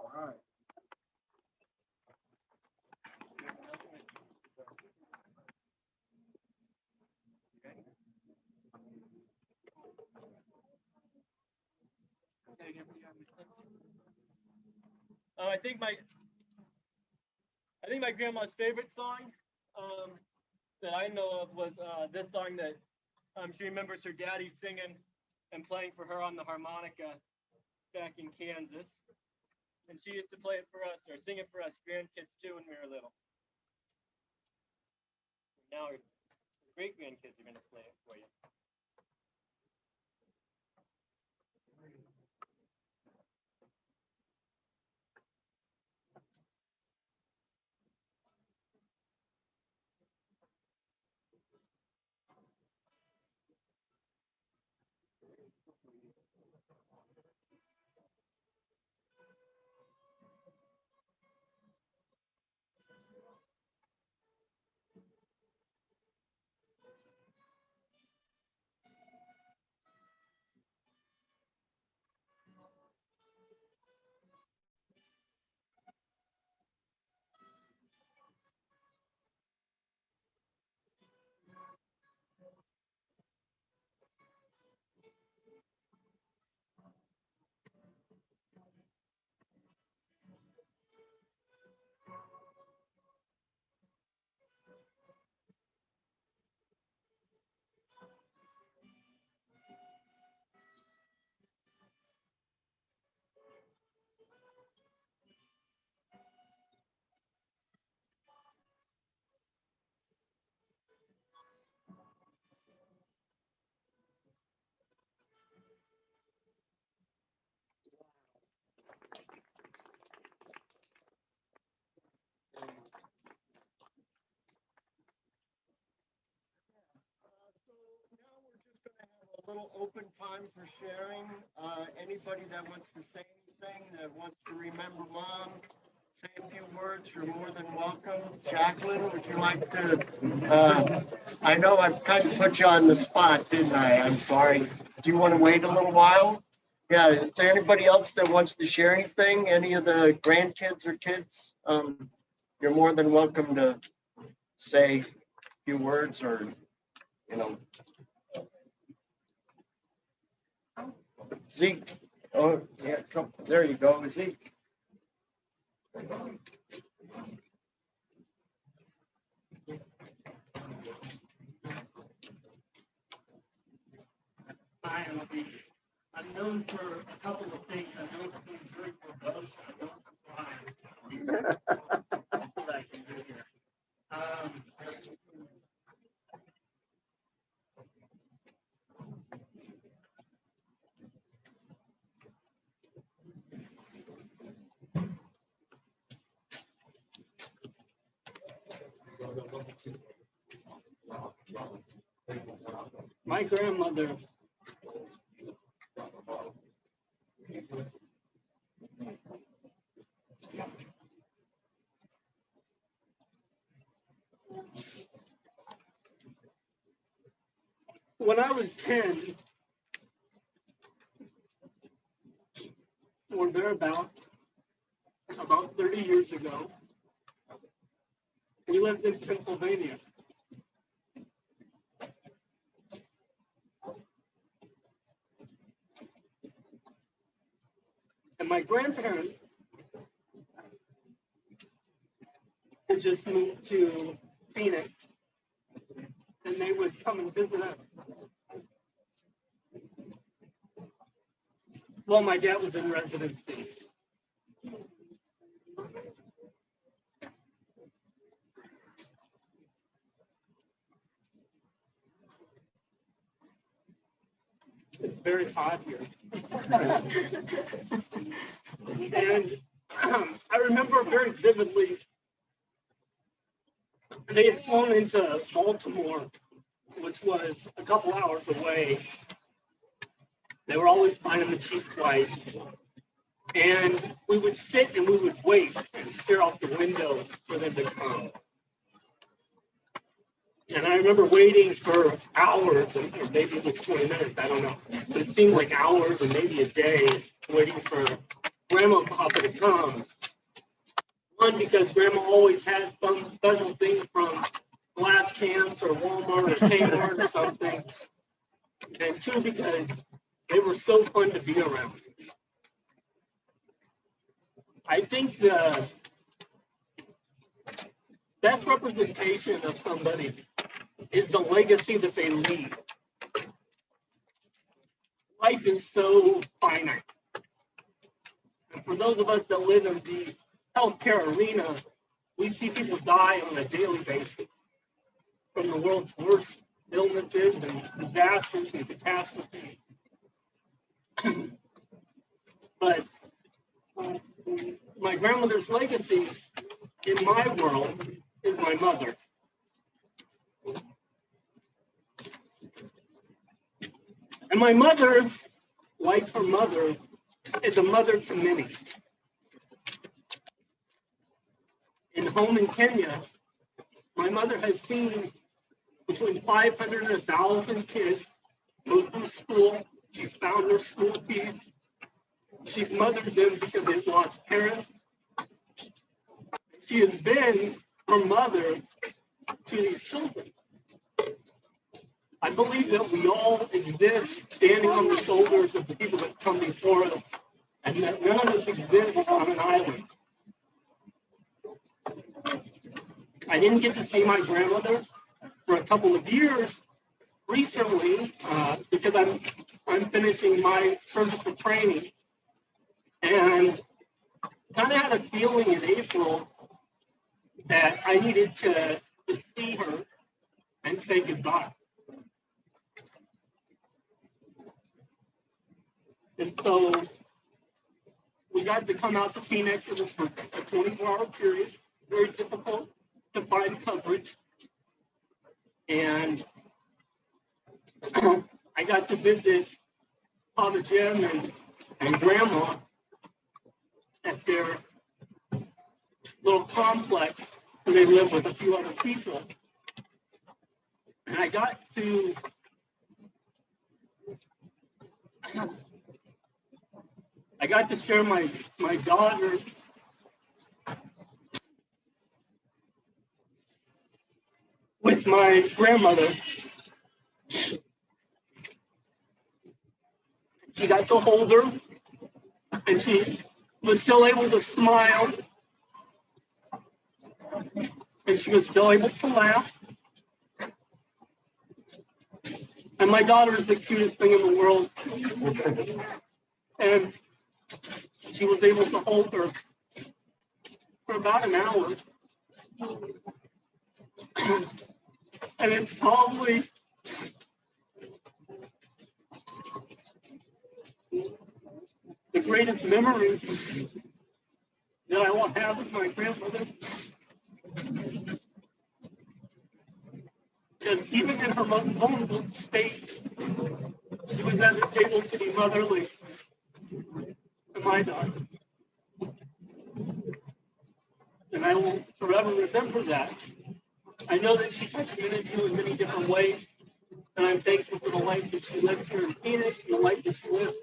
All right. I think my grandma's favorite song that I know of was this song that she remembers her daddy singing and playing for her on the harmonica. back in Kansas. And she used to play it for us or sing it for us grandkids too when we were little. Now our great grandkids are going to play it for you. A little open time for sharing. Anybody that wants to say anything, that wants to remember mom, say a few words, you're more than welcome. Jacqueline, would you like to? I know I've kind of put you on the spot, didn't I? I'm sorry. Do you want to wait a little while? Yeah, is there anybody else that wants to share anything? Any of the grandkids or kids? You're more than welcome to say a few words or, you know. Zeke. Oh, yeah, come. There you go, Zeke. Hi, I'm Zeke. I'm known for a couple of things. I'm known for being very verbose. I'm known for flying. What I can do here. My grandmother when I was 10 or thereabouts, about 30 years ago, we lived in Pennsylvania. And my grandparents had just moved to Phoenix, and they would come and visit us. While my dad was in residency. It's very hot here. And I remember very vividly, they had flown into Baltimore, which was a couple hours away. They were always finding the cheap flight. And we would sit and we would wait and stare out the window for them to come. And I remember waiting for hours, or maybe it was 20 minutes, I don't know. But it seemed like hours and maybe a day waiting for Grandma and Papa to come. One, because Grandma always had some special thing from Glass Chance or Walmart or Kmart or something. And two, because they were so fun to be around. I think the best representation of somebody is the legacy that they leave. Life is so finite. for those of us that live in the healthcare arena, we see people die on a daily basis from the world's worst illnesses and disasters and catastrophes. But my grandmother's legacy in my world is my mother. And my mother, like her mother, is a mother to many. In home in Kenya, my mother has seen between 500 and 1,000 kids go through school. She's found their school fees. She's mothered them because they've lost parents. She has been her mother to these children. I believe that we all exist standing on the shoulders of the people that come before us, and that none of us exist on an island. I didn't get to see my grandmother for a couple of years recently because I'm finishing my surgical training, and kind of had a feeling in April that I needed to see her and say goodbye. And so we got to come out to Phoenix. It was for a 24-hour period, very difficult to find coverage. And I got to visit Father Jim and Grandma at their little complex where they live with a few other people. And I got to share my daughter with my grandmother. She got to hold her, and she was still able to smile, and she was still able to laugh. And my daughter is the cutest thing in the world. And she was able to hold her for about an hour. And it's probably the greatest memory that I will have of my grandmother. Because even in her most vulnerable state, she was able to be motherly to my daughter. And I will forever remember that. I know that she touched many of you in many different ways, and I'm thankful for the life that she lived here in Phoenix and the life that she lived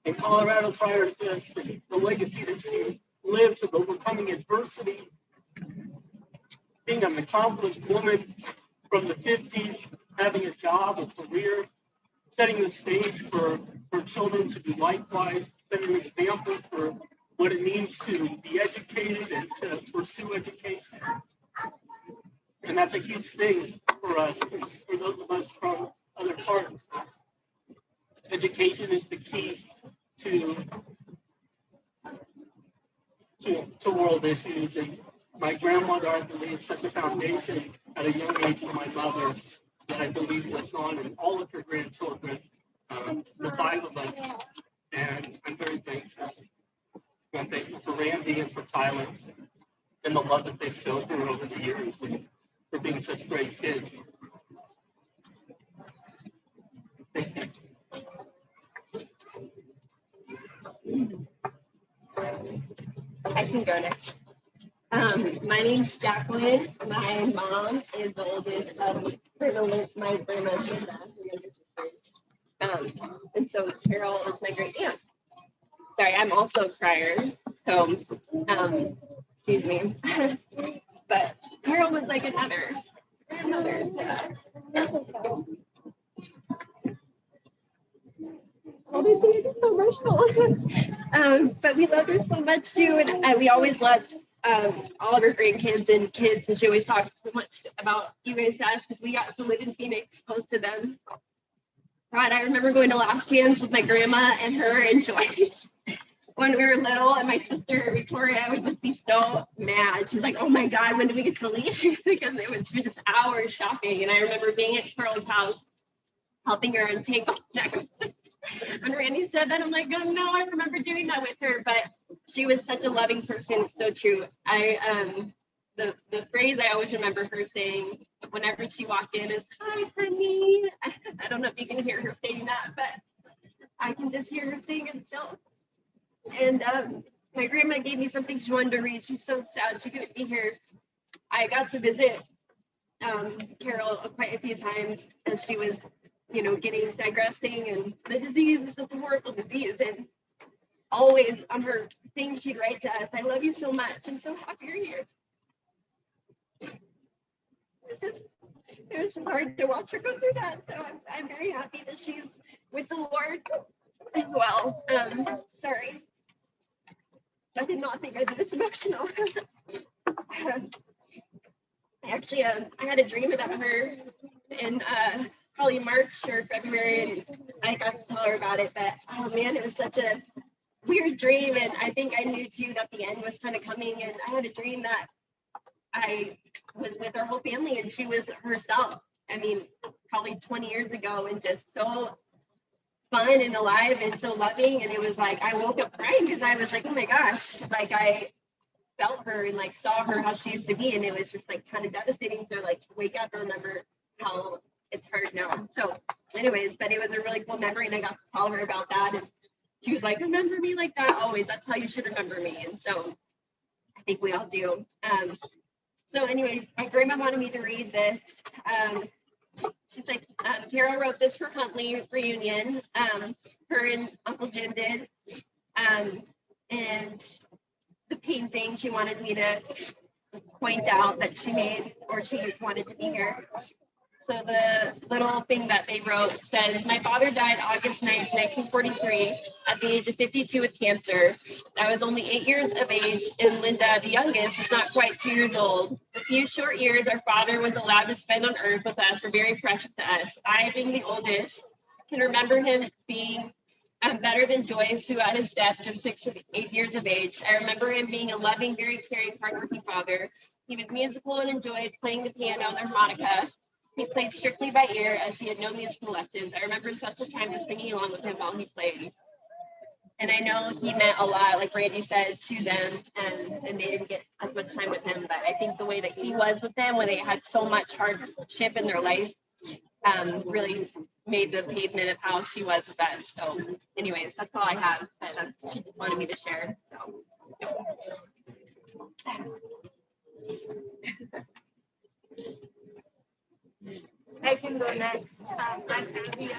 in Colorado prior to this, the legacy that she lives of overcoming adversity, being an accomplished woman from the 50s, having a job, a career, setting the stage for children to do likewise, setting an example for what it means to be educated and to pursue education. And that's a huge thing for us, for those of us from other parts. Education is the key to world issues. And my grandmother, I believe, set the foundation at a young age for my mother that I believe lives on in all of her grandchildren, the 5 of us. And I'm very thankful. I'm thankful for Randy and for Tyler and the love that they've shown her over the years and for being such great kids. Thank you. I can go next. My name's Jacqueline. My mom is the oldest of my grandma's and sisters. And so Carol is my great aunt. Sorry, I'm also a crier, so excuse me. But Carol was like another grandmother to us. Oh, they get so emotional. But we love her so much too, and we always loved all of her grandkids and kids, and she always talks so much about you guys to us because we got to live in Phoenix close to them. God, I remember going to Last Chance with my grandma and her and Joyce, when we were little, and my sister Victoria would just be so mad. She's like, "Oh my God, when do we get to leave?" Because it would be just hours shopping. And I remember being at Carol's house, helping her and take off necklaces. When Randy said that, I'm like, "Oh no, I remember doing that with her." But she was such a loving person. It's so true. The phrase I always remember her saying whenever she walked in is, "Hi, honey." I don't know if you can hear her saying that, but I can just hear her saying it still. And my grandma gave me something she wanted to read. She's so sad she couldn't be here. I got to visit Carol quite a few times, and she was, getting digressing, and the disease is such a horrible disease. And always on her thing, she'd write to us, "I love you so much. I'm so happy you're here." It was just hard to watch her go through that. So I'm very happy that she's with the Lord as well. Sorry. I did not think I'd be this emotional. Actually, I had a dream about her in probably March or February, and I got to tell her about it. But oh man, it was such a weird dream, and I think I knew too that the end was kind of coming. And I had a dream that I was with our whole family, and she was herself. I mean, probably 20 years ago, and just so fun and alive and so loving. And it was like I woke up crying because I was like, oh my gosh, like I felt her and like saw her how she used to be, and it was just like kind of devastating to like wake up and remember how it's hard now. So anyways, but it was a really cool memory, and I got to tell her about that, and she was like, remember me like that always. That's how you should remember me. And so I think we all do. So anyways, my grandma wanted me to read this. She's like, Carol wrote this for Huntley reunion. Her and Uncle Jim did. And the painting she wanted me to point out that she made, or she wanted to be here. So the little thing that they wrote says, my father died August 9th, 1943 at the age of 52 with cancer. I was only 8 years of age, and Linda, the youngest, was not quite 2 years old. The few short years our father was allowed to spend on earth with us were very precious to us. I, being the oldest, can remember him being better than Joyce, who at his death just 6 or 8 years of age. I remember him being a loving, very caring, hardworking father. He was musical and enjoyed playing the piano and the harmonica. He played strictly by ear as he had no musical lessons. I remember special times of singing along with him while he played. And I know he meant a lot, like Randy said, to them, and they didn't get as much time with him. But I think the way that he was with them when they had so much hardship in their life really made the pavement of how she was with us. So anyways, that's all I have. She just wanted me to share. So. I can go next. I'm Abby,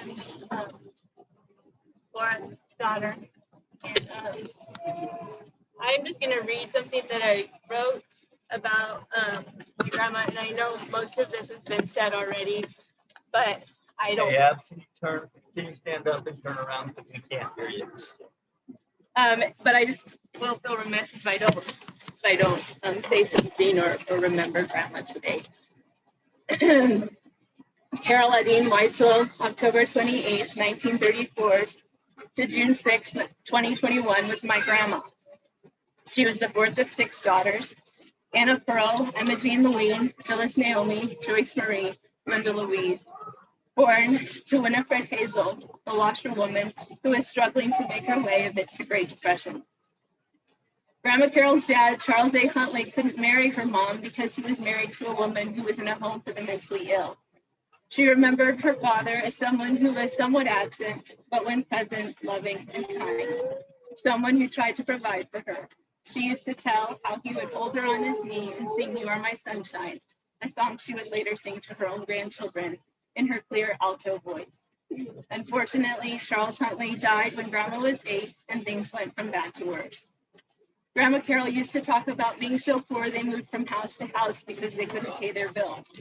Laura's daughter. And I'm just going to read something that I wrote about my grandma. And I know most of this has been said already, but I don't. Yeah, can you stand up and turn around because we can't hear you? But I just will feel remiss if I don't say something or remember grandma today. Carol Adine Weitzel, October 28th, 1934 to June 6th, 2021 was my grandma. She was the fourth of 6 daughters: Anna Pearl, Emma Jean Louise, Phyllis Naomi, Joyce Marie, Linda Louise. Born to Winifred Hazel, a washerwoman who was struggling to make her way amidst the Great Depression. Grandma Carol's dad, Charles A. Huntley, couldn't marry her mom because he was married to a woman who was in a home for the mentally ill. She remembered her father as someone who was somewhat absent, but when present, loving and kind. Someone who tried to provide for her. She used to tell how he would hold her on his knee and sing "You Are My Sunshine," a song she would later sing to her own grandchildren in her clear alto voice. Unfortunately, Charles Huntley died when Grandma was 8, and things went from bad to worse. Grandma Carol used to talk about being so poor they moved from house to house because they couldn't pay their bills.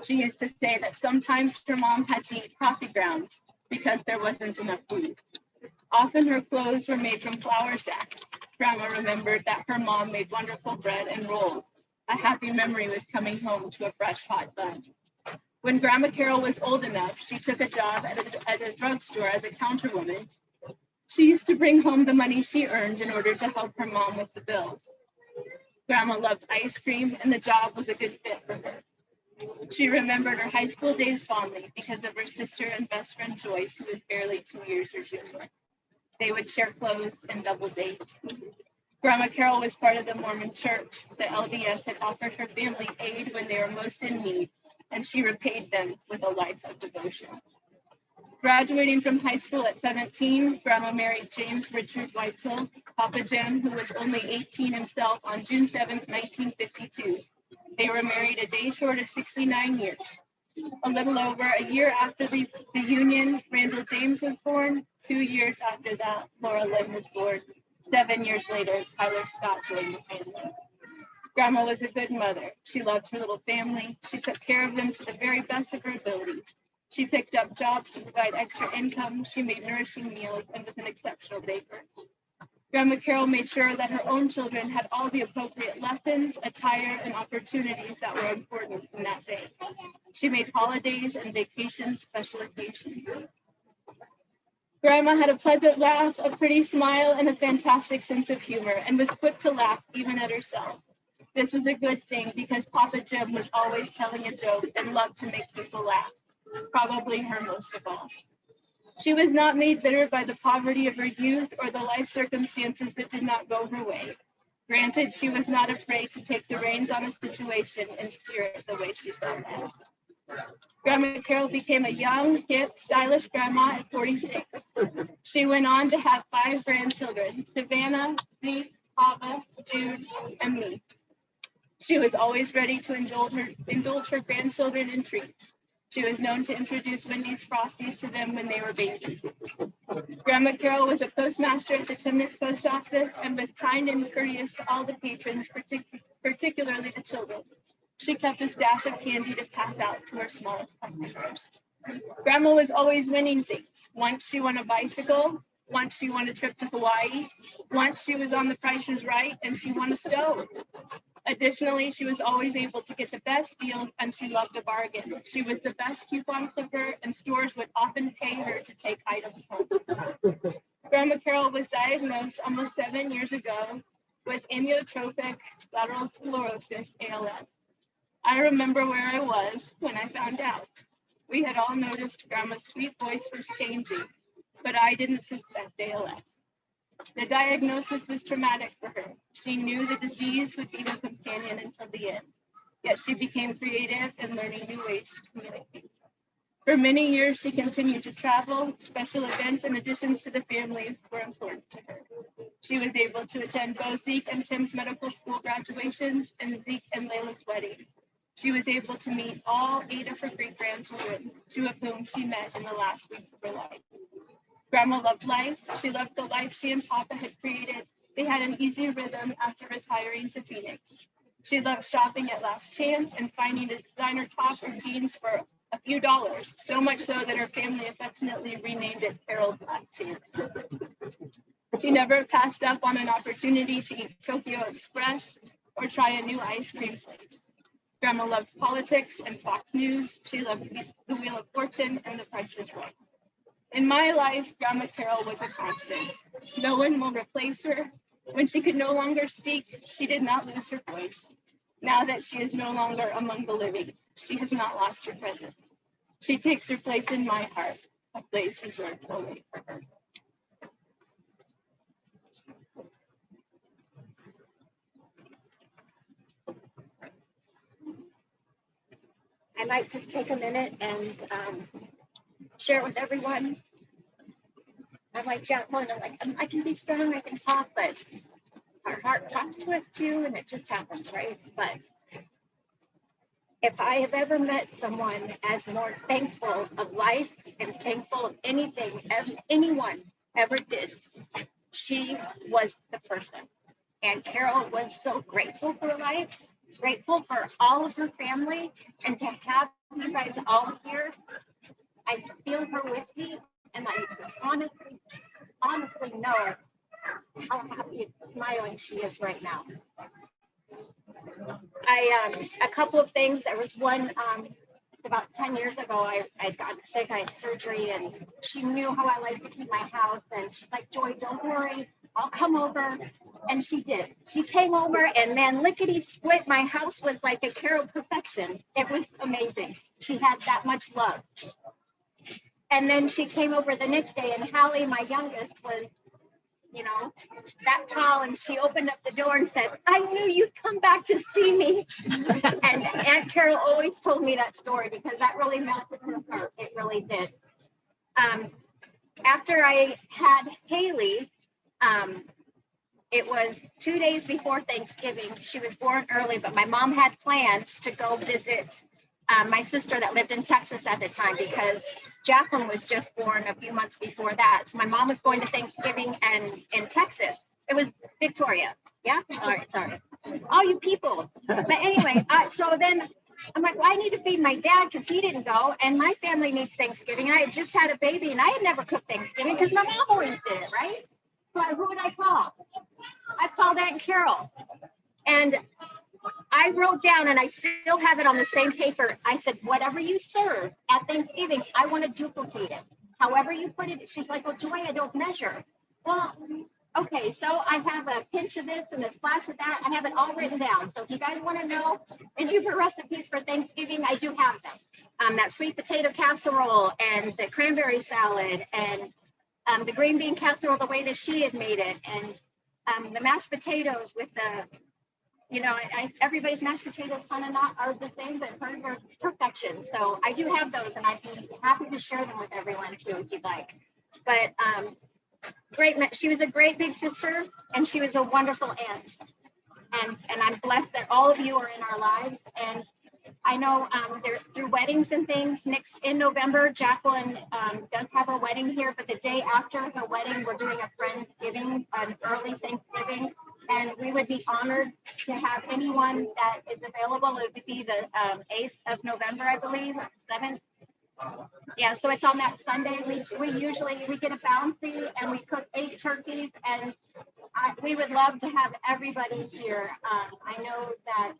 She used to say that sometimes her mom had to eat coffee grounds because there wasn't enough food. Often her clothes were made from flour sacks. Grandma remembered that her mom made wonderful bread and rolls. A happy memory was coming home to a fresh hot bun. When Grandma Carol was old enough, she took a job at a drugstore as a counterwoman. She used to bring home the money she earned in order to help her mom with the bills. Grandma loved ice cream, and the job was a good fit for her. She remembered her high school days fondly because of her sister and best friend Joyce, who was barely 2 years her junior. They would share clothes and double date. Grandma Carol was part of the Mormon church. The LDS had offered her family aid when they were most in need, and she repaid them with a life of devotion. Graduating from high school at 17, Grandma married James Richard Weitzel, Papa Jim, who was only 18 himself, on June 7, 1952. They were married a day short of 69 years. A little over a year after the union, Randall James was born. 2 years after that, Laura Lynn was born. 7 years later, Tyler Scott joined the family. Grandma was a good mother. She loved her little family. She took care of them to the very best of her abilities. She picked up jobs to provide extra income. She made nourishing meals and was an exceptional baker. Grandma Carol made sure that her own children had all the appropriate lessons, attire, and opportunities that were important in that day. She made holidays and vacations special occasions. Grandma had a pleasant laugh, a pretty smile, and a fantastic sense of humor, and was quick to laugh even at herself. This was a good thing because Papa Jim was always telling a joke and loved to make people laugh, probably her most of all. She was not made bitter by the poverty of her youth or the life circumstances that did not go her way. Granted, she was not afraid to take the reins on a situation and steer it the way she saw best. Grandma Carol became a young, hip, stylish grandma at 46. She went on to have 5 grandchildren, Savannah, Zeke, Ava, Jude, and me. She was always ready to indulge her grandchildren in treats. She was known to introduce Wendy's Frosties to them when they were babies. Grandma Carol was a postmaster at the Timnett Post Office and was kind and courteous to all the patrons, particularly the children. She kept a stash of candy to pass out to her smallest customers. Grandma was always winning things. Once she won a bicycle, once she won a trip to Hawaii, once she was on The Price is Right, and she won a stove. Additionally, she was always able to get the best deals, and she loved a bargain. She was the best coupon clipper, and stores would often pay her to take items home. Grandma Carol was diagnosed almost 7 years ago with amyotrophic lateral sclerosis, ALS. I remember where I was when I found out. We had all noticed Grandma's sweet voice was changing, but I didn't suspect ALS. The diagnosis was traumatic for her. She knew the disease would be her companion until the end, yet she became creative in learning new ways to communicate. For many years, she continued to travel. Special events and additions to the family were important to her. She was able to attend both Zeke and Tim's medical school graduations and Zeke and Layla's wedding. She was able to meet all 8 of her great-grandchildren, 2 of whom she met in the last weeks of her life. Grandma loved life. She loved the life she and Papa had created. They had an easy rhythm after retiring to Phoenix. She loved shopping at Last Chance and finding a designer top or jeans for a few dollars, so much so that her family affectionately renamed it Carol's Last Chance. She never passed up on an opportunity to eat Tokyo Express or try a new ice cream place. Grandma loved politics and Fox News. She loved The Wheel of Fortune and The Price is Right. In my life, Grandma Carol was a constant. No one will replace her. When she could no longer speak, she did not lose her voice. Now that she is no longer among the living, she has not lost her presence. She takes her place in my heart, a place reserved only for her. I'd like to take a minute and share with everyone. I'm like Jacqueline, I can be strong, I can talk, but our heart talks to us too, and it just happens, right? But if I have ever met someone as more thankful of life and thankful of anything anyone ever did, she was the person. And Carol was so grateful for life, grateful for all of her family, and to have you guys all here. I feel her with me, and I honestly know how happy and smiling she is right now. A couple of things. There was one, about 10 years ago, I got sick, I had surgery, and she knew how I like to keep my house. And she's like, Joy, don't worry, I'll come over. And she did. She came over, and man, lickety split, my house was like a Carol perfection. It was amazing. She had that much love. And then she came over the next day, and Hallie, my youngest, was, you know, that tall, and she opened up the door and said, I knew you'd come back to see me. And Aunt Carol always told me that story because that really melted her heart. It really did. After I had Haley, it was 2 days before Thanksgiving. She was born early, but my mom had plans to go visit my sister that lived in Texas at the time because Jacqueline was just born a few months before that. So my mom was going to Thanksgiving and in Texas. It was Victoria. Yeah. All right. Sorry. All you people. But anyway, so then I'm like, well, I need to feed my dad because he didn't go. And my family needs Thanksgiving. And I had just had a baby and I had never cooked Thanksgiving because my mom always did it. Right. So who would I call? I called Aunt Carol. And I wrote down, and I still have it on the same paper. I said, whatever you serve at Thanksgiving, I want to duplicate it. However you put it, she's like, well, Joy, I don't measure. Well, okay, so I have a pinch of this and a splash of that. I have it all written down. So if you guys want to know any of the recipes for Thanksgiving, I do have them. That sweet potato casserole and the cranberry salad and the green bean casserole the way that she had made it, and the mashed potatoes with the, you know, everybody's mashed potatoes kind of not are the same, but hers are perfection. So I do have those, and I'd be happy to share them with everyone too, if you'd like. But she was a great big sister, and she was a wonderful aunt. And I'm blessed that all of you are in our lives. And I know through weddings and things, in November, Jacqueline does have a wedding here, but the day after her wedding, we're doing a Friendsgiving, an early Thanksgiving. And we would be honored to have anyone that is available. It would be the 8th of November, I believe, 7th. Yeah, so it's on that Sunday. We usually get a bounty and we cook 8 turkeys, and we would love to have everybody here. I know that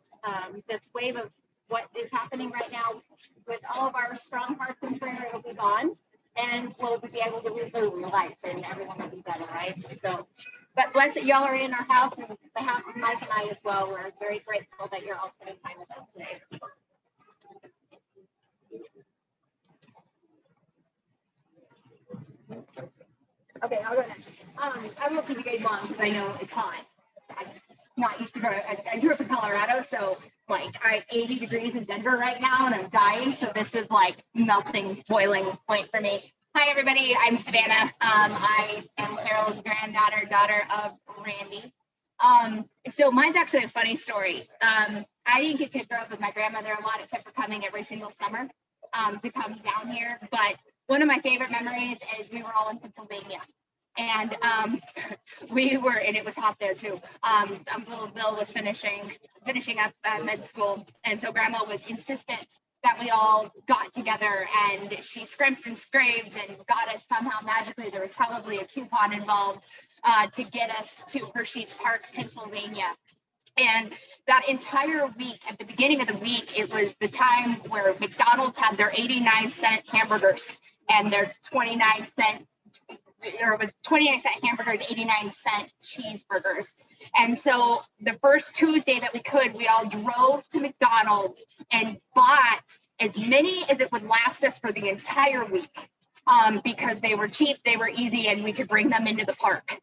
this wave of what is happening right now, with all of our strong hearts and prayer, it'll be gone, and we'll be able to resume life, and everyone will be better, right? So. But blessed y'all are in our house, and the house of Mike and I as well. We're very grateful that you're all spending time with us today. Okay, I'll go next. I'm looking to get long because I know it's hot. I'm not used to growing. I grew up in Colorado, so like I'm 80 degrees in Denver right now, and I'm dying. So this is like melting, boiling point for me. Hi, everybody. I'm Savannah. I am Carol's granddaughter, daughter of Randy. So mine's actually a funny story. I didn't get to grow up with my grandmother a lot, except for coming every single summer to come down here. But one of my favorite memories is we were all in Pennsylvania. And and it was hot there too. Uncle Bill was finishing up med school. And so Grandma was insistent that we all got together, and she scrimped and scraped and got us somehow magically. There was probably a coupon involved to get us to Hershey's Park, Pennsylvania. And that entire week, at the beginning of the week, it was the time where McDonald's had their 89-cent hamburgers and their 29-cent, or it was 29-cent hamburgers, 89-cent cheeseburgers. And so the first Tuesday that we could, we all drove to McDonald's and bought as many as it would last us for the entire week, because they were cheap, they were easy, and we could bring them into the park.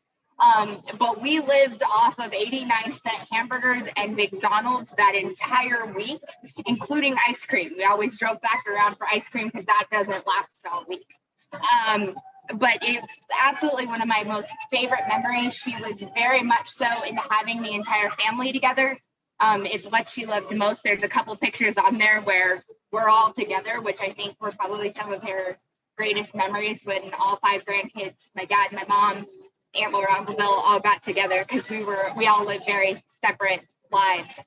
But we lived off of 89-cent hamburgers and McDonald's that entire week, including ice cream. We always drove back around for ice cream because that doesn't last all week. But it's absolutely one of my most favorite memories. She was very much so into having the entire family together. It's what she loved most. There's a couple pictures on there where we're all together, which I think were probably some of her greatest memories, when all 5 grandkids, my dad, my mom, Aunt Laura, Uncle Bill, all got together, because we all lived very separate lives.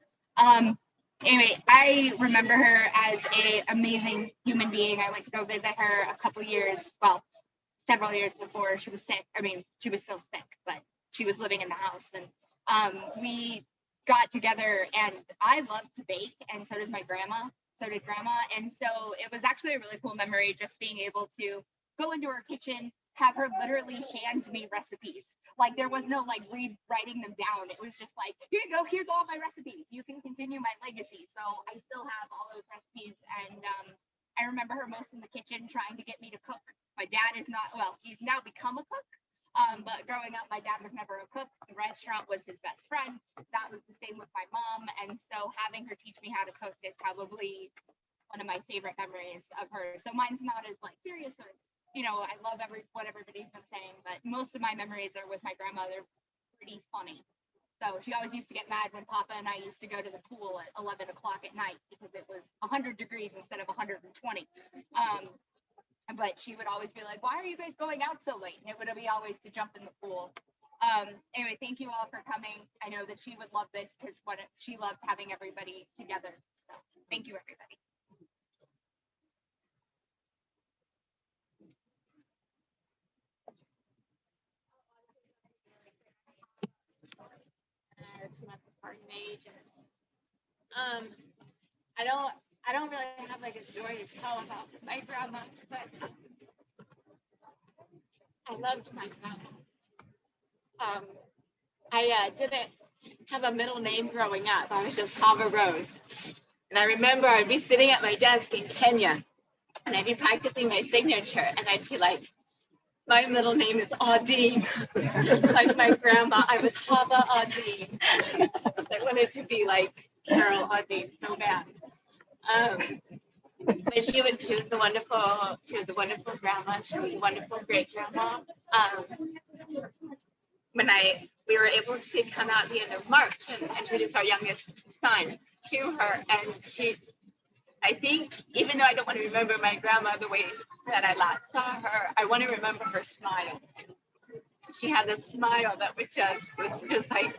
Anyway, I remember her as an amazing human being. I went to go visit her several years before she was sick. I mean, she was still sick, but she was living in the house, and we got together, and I love to bake, and so does my grandma. so did grandma. And so it was actually a really cool memory just being able to go into her kitchen, have her literally hand me recipes. Like there was no like rewriting them down. It was just like, here you go, here's all my recipes. You can continue my legacy. So I still have all those recipes. And I remember her most in the kitchen trying to get me to cook. My dad is not, well, he's now become a cook. But growing up, my dad was never a cook. The restaurant was his best friend. That was the same with my mom. And so having her teach me how to cook is probably one of my favorite memories of her. So mine's not as like serious or, you know, I love what everybody's been saying, but most of my memories are with my grandma. They're pretty funny. So she always used to get mad when Papa and I used to go to the pool at 11 o'clock at night because it was 100 degrees instead of 120. But she would always be like, why are you guys going out so late? And it would be always to jump in the pool. Anyway, thank you all for coming. I know that she would love this because she loved having everybody together. So thank you, everybody. Two months apart in age, and I don't really have like a story to tell about my grandma, but I loved my grandma. I didn't have a middle name growing up. I was just Hava Rose, and I remember I'd be sitting at my desk in Kenya, and I'd be practicing my signature, and I'd be like, my middle name is Audine. Like my grandma, I was Hava Audine. I wanted to be like Carol Audine so bad. But she was a wonderful grandma. She was a wonderful great grandma. When we were able to come out at the end of March and introduce our youngest son to her, and I think, even though I don't want to remember my grandma the way that I last saw her, I want to remember her smile. She had this smile that was just like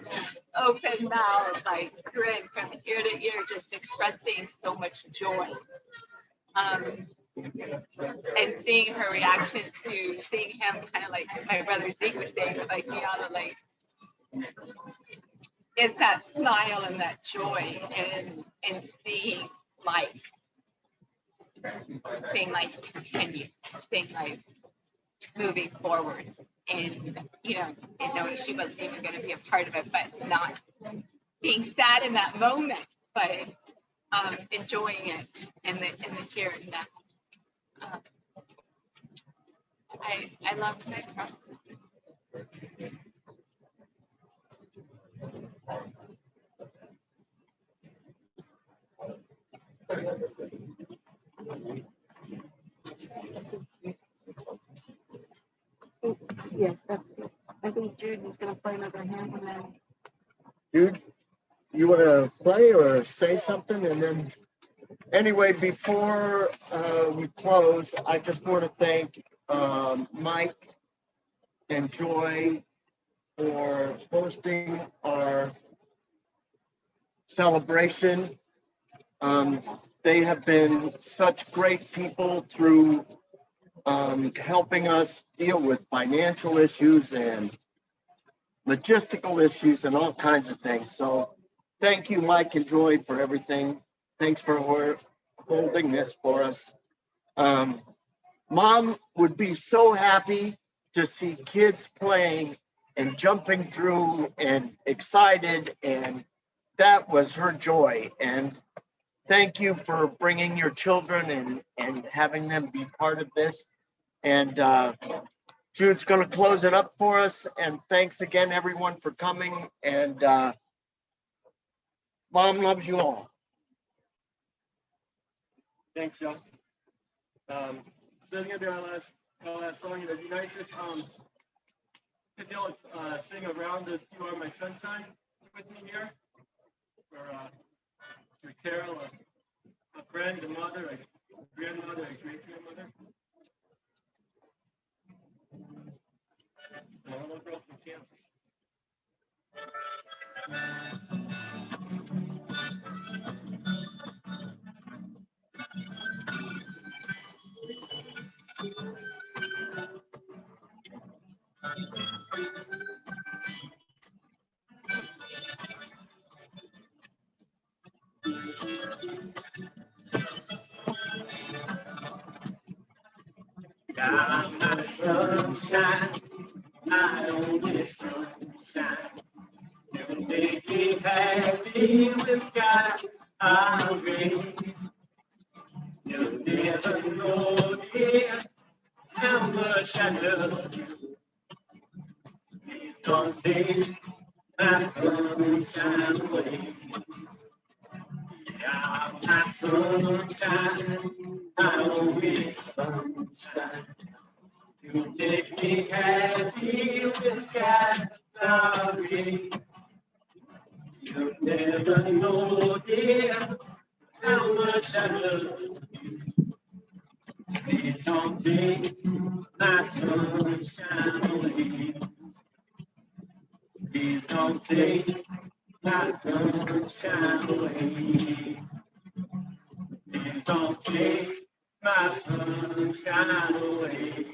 open mouth, like grin from ear to ear, just expressing so much joy. And seeing her reaction to seeing him, kind of like my brother Zeke was saying, like Miana, like, is that smile and that joy and seeing life continue, seeing life moving forward, and and knowing she wasn't even going to be a part of it, but not being sad in that moment, but enjoying it in the here and now. I loved my grandma. Yes, that's it. I think Jude is going to play another hand and then. Dude, you want to play or say something? And then, anyway, before we close, I just want to thank Mike and Joy for hosting our celebration. They have been such great people through helping us deal with financial issues and logistical issues and all kinds of things. So thank you, Mike and Joy, for everything. Thanks for holding this for us. Mom would be so happy to see kids playing and jumping through and excited, and that was her joy. And thank you for bringing your children and having them be part of this. And Jude's going to close it up for us. And thanks again, everyone, for coming. And Mom loves you all. Thanks, John. So it's gonna be our last song. It'd be nice if y'all sing around the "You Are My Sunshine" with me here for Carol, a friend, a mother, a grandmother, a great grandmother. And a little girl from Kansas. sunshine, my only sunshine. You make me happy with skies are gray. You never know, dear, how much I love you. Please don't take my sunshine away. Yeah, my sunshine, my only sunshine. You make me happy with skies are gray. You never know, dear, how much I love you. Please don't take my sunshine away. Please don't take my sunshine away. Please don't take my sunshine away.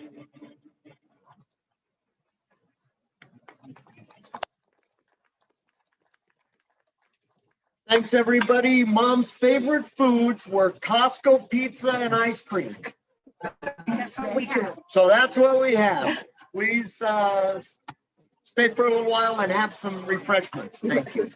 Thanks, everybody. Mom's favorite foods were Costco pizza and ice cream. So that's what we have. Please stay for a little while and have some refreshments. Thank you.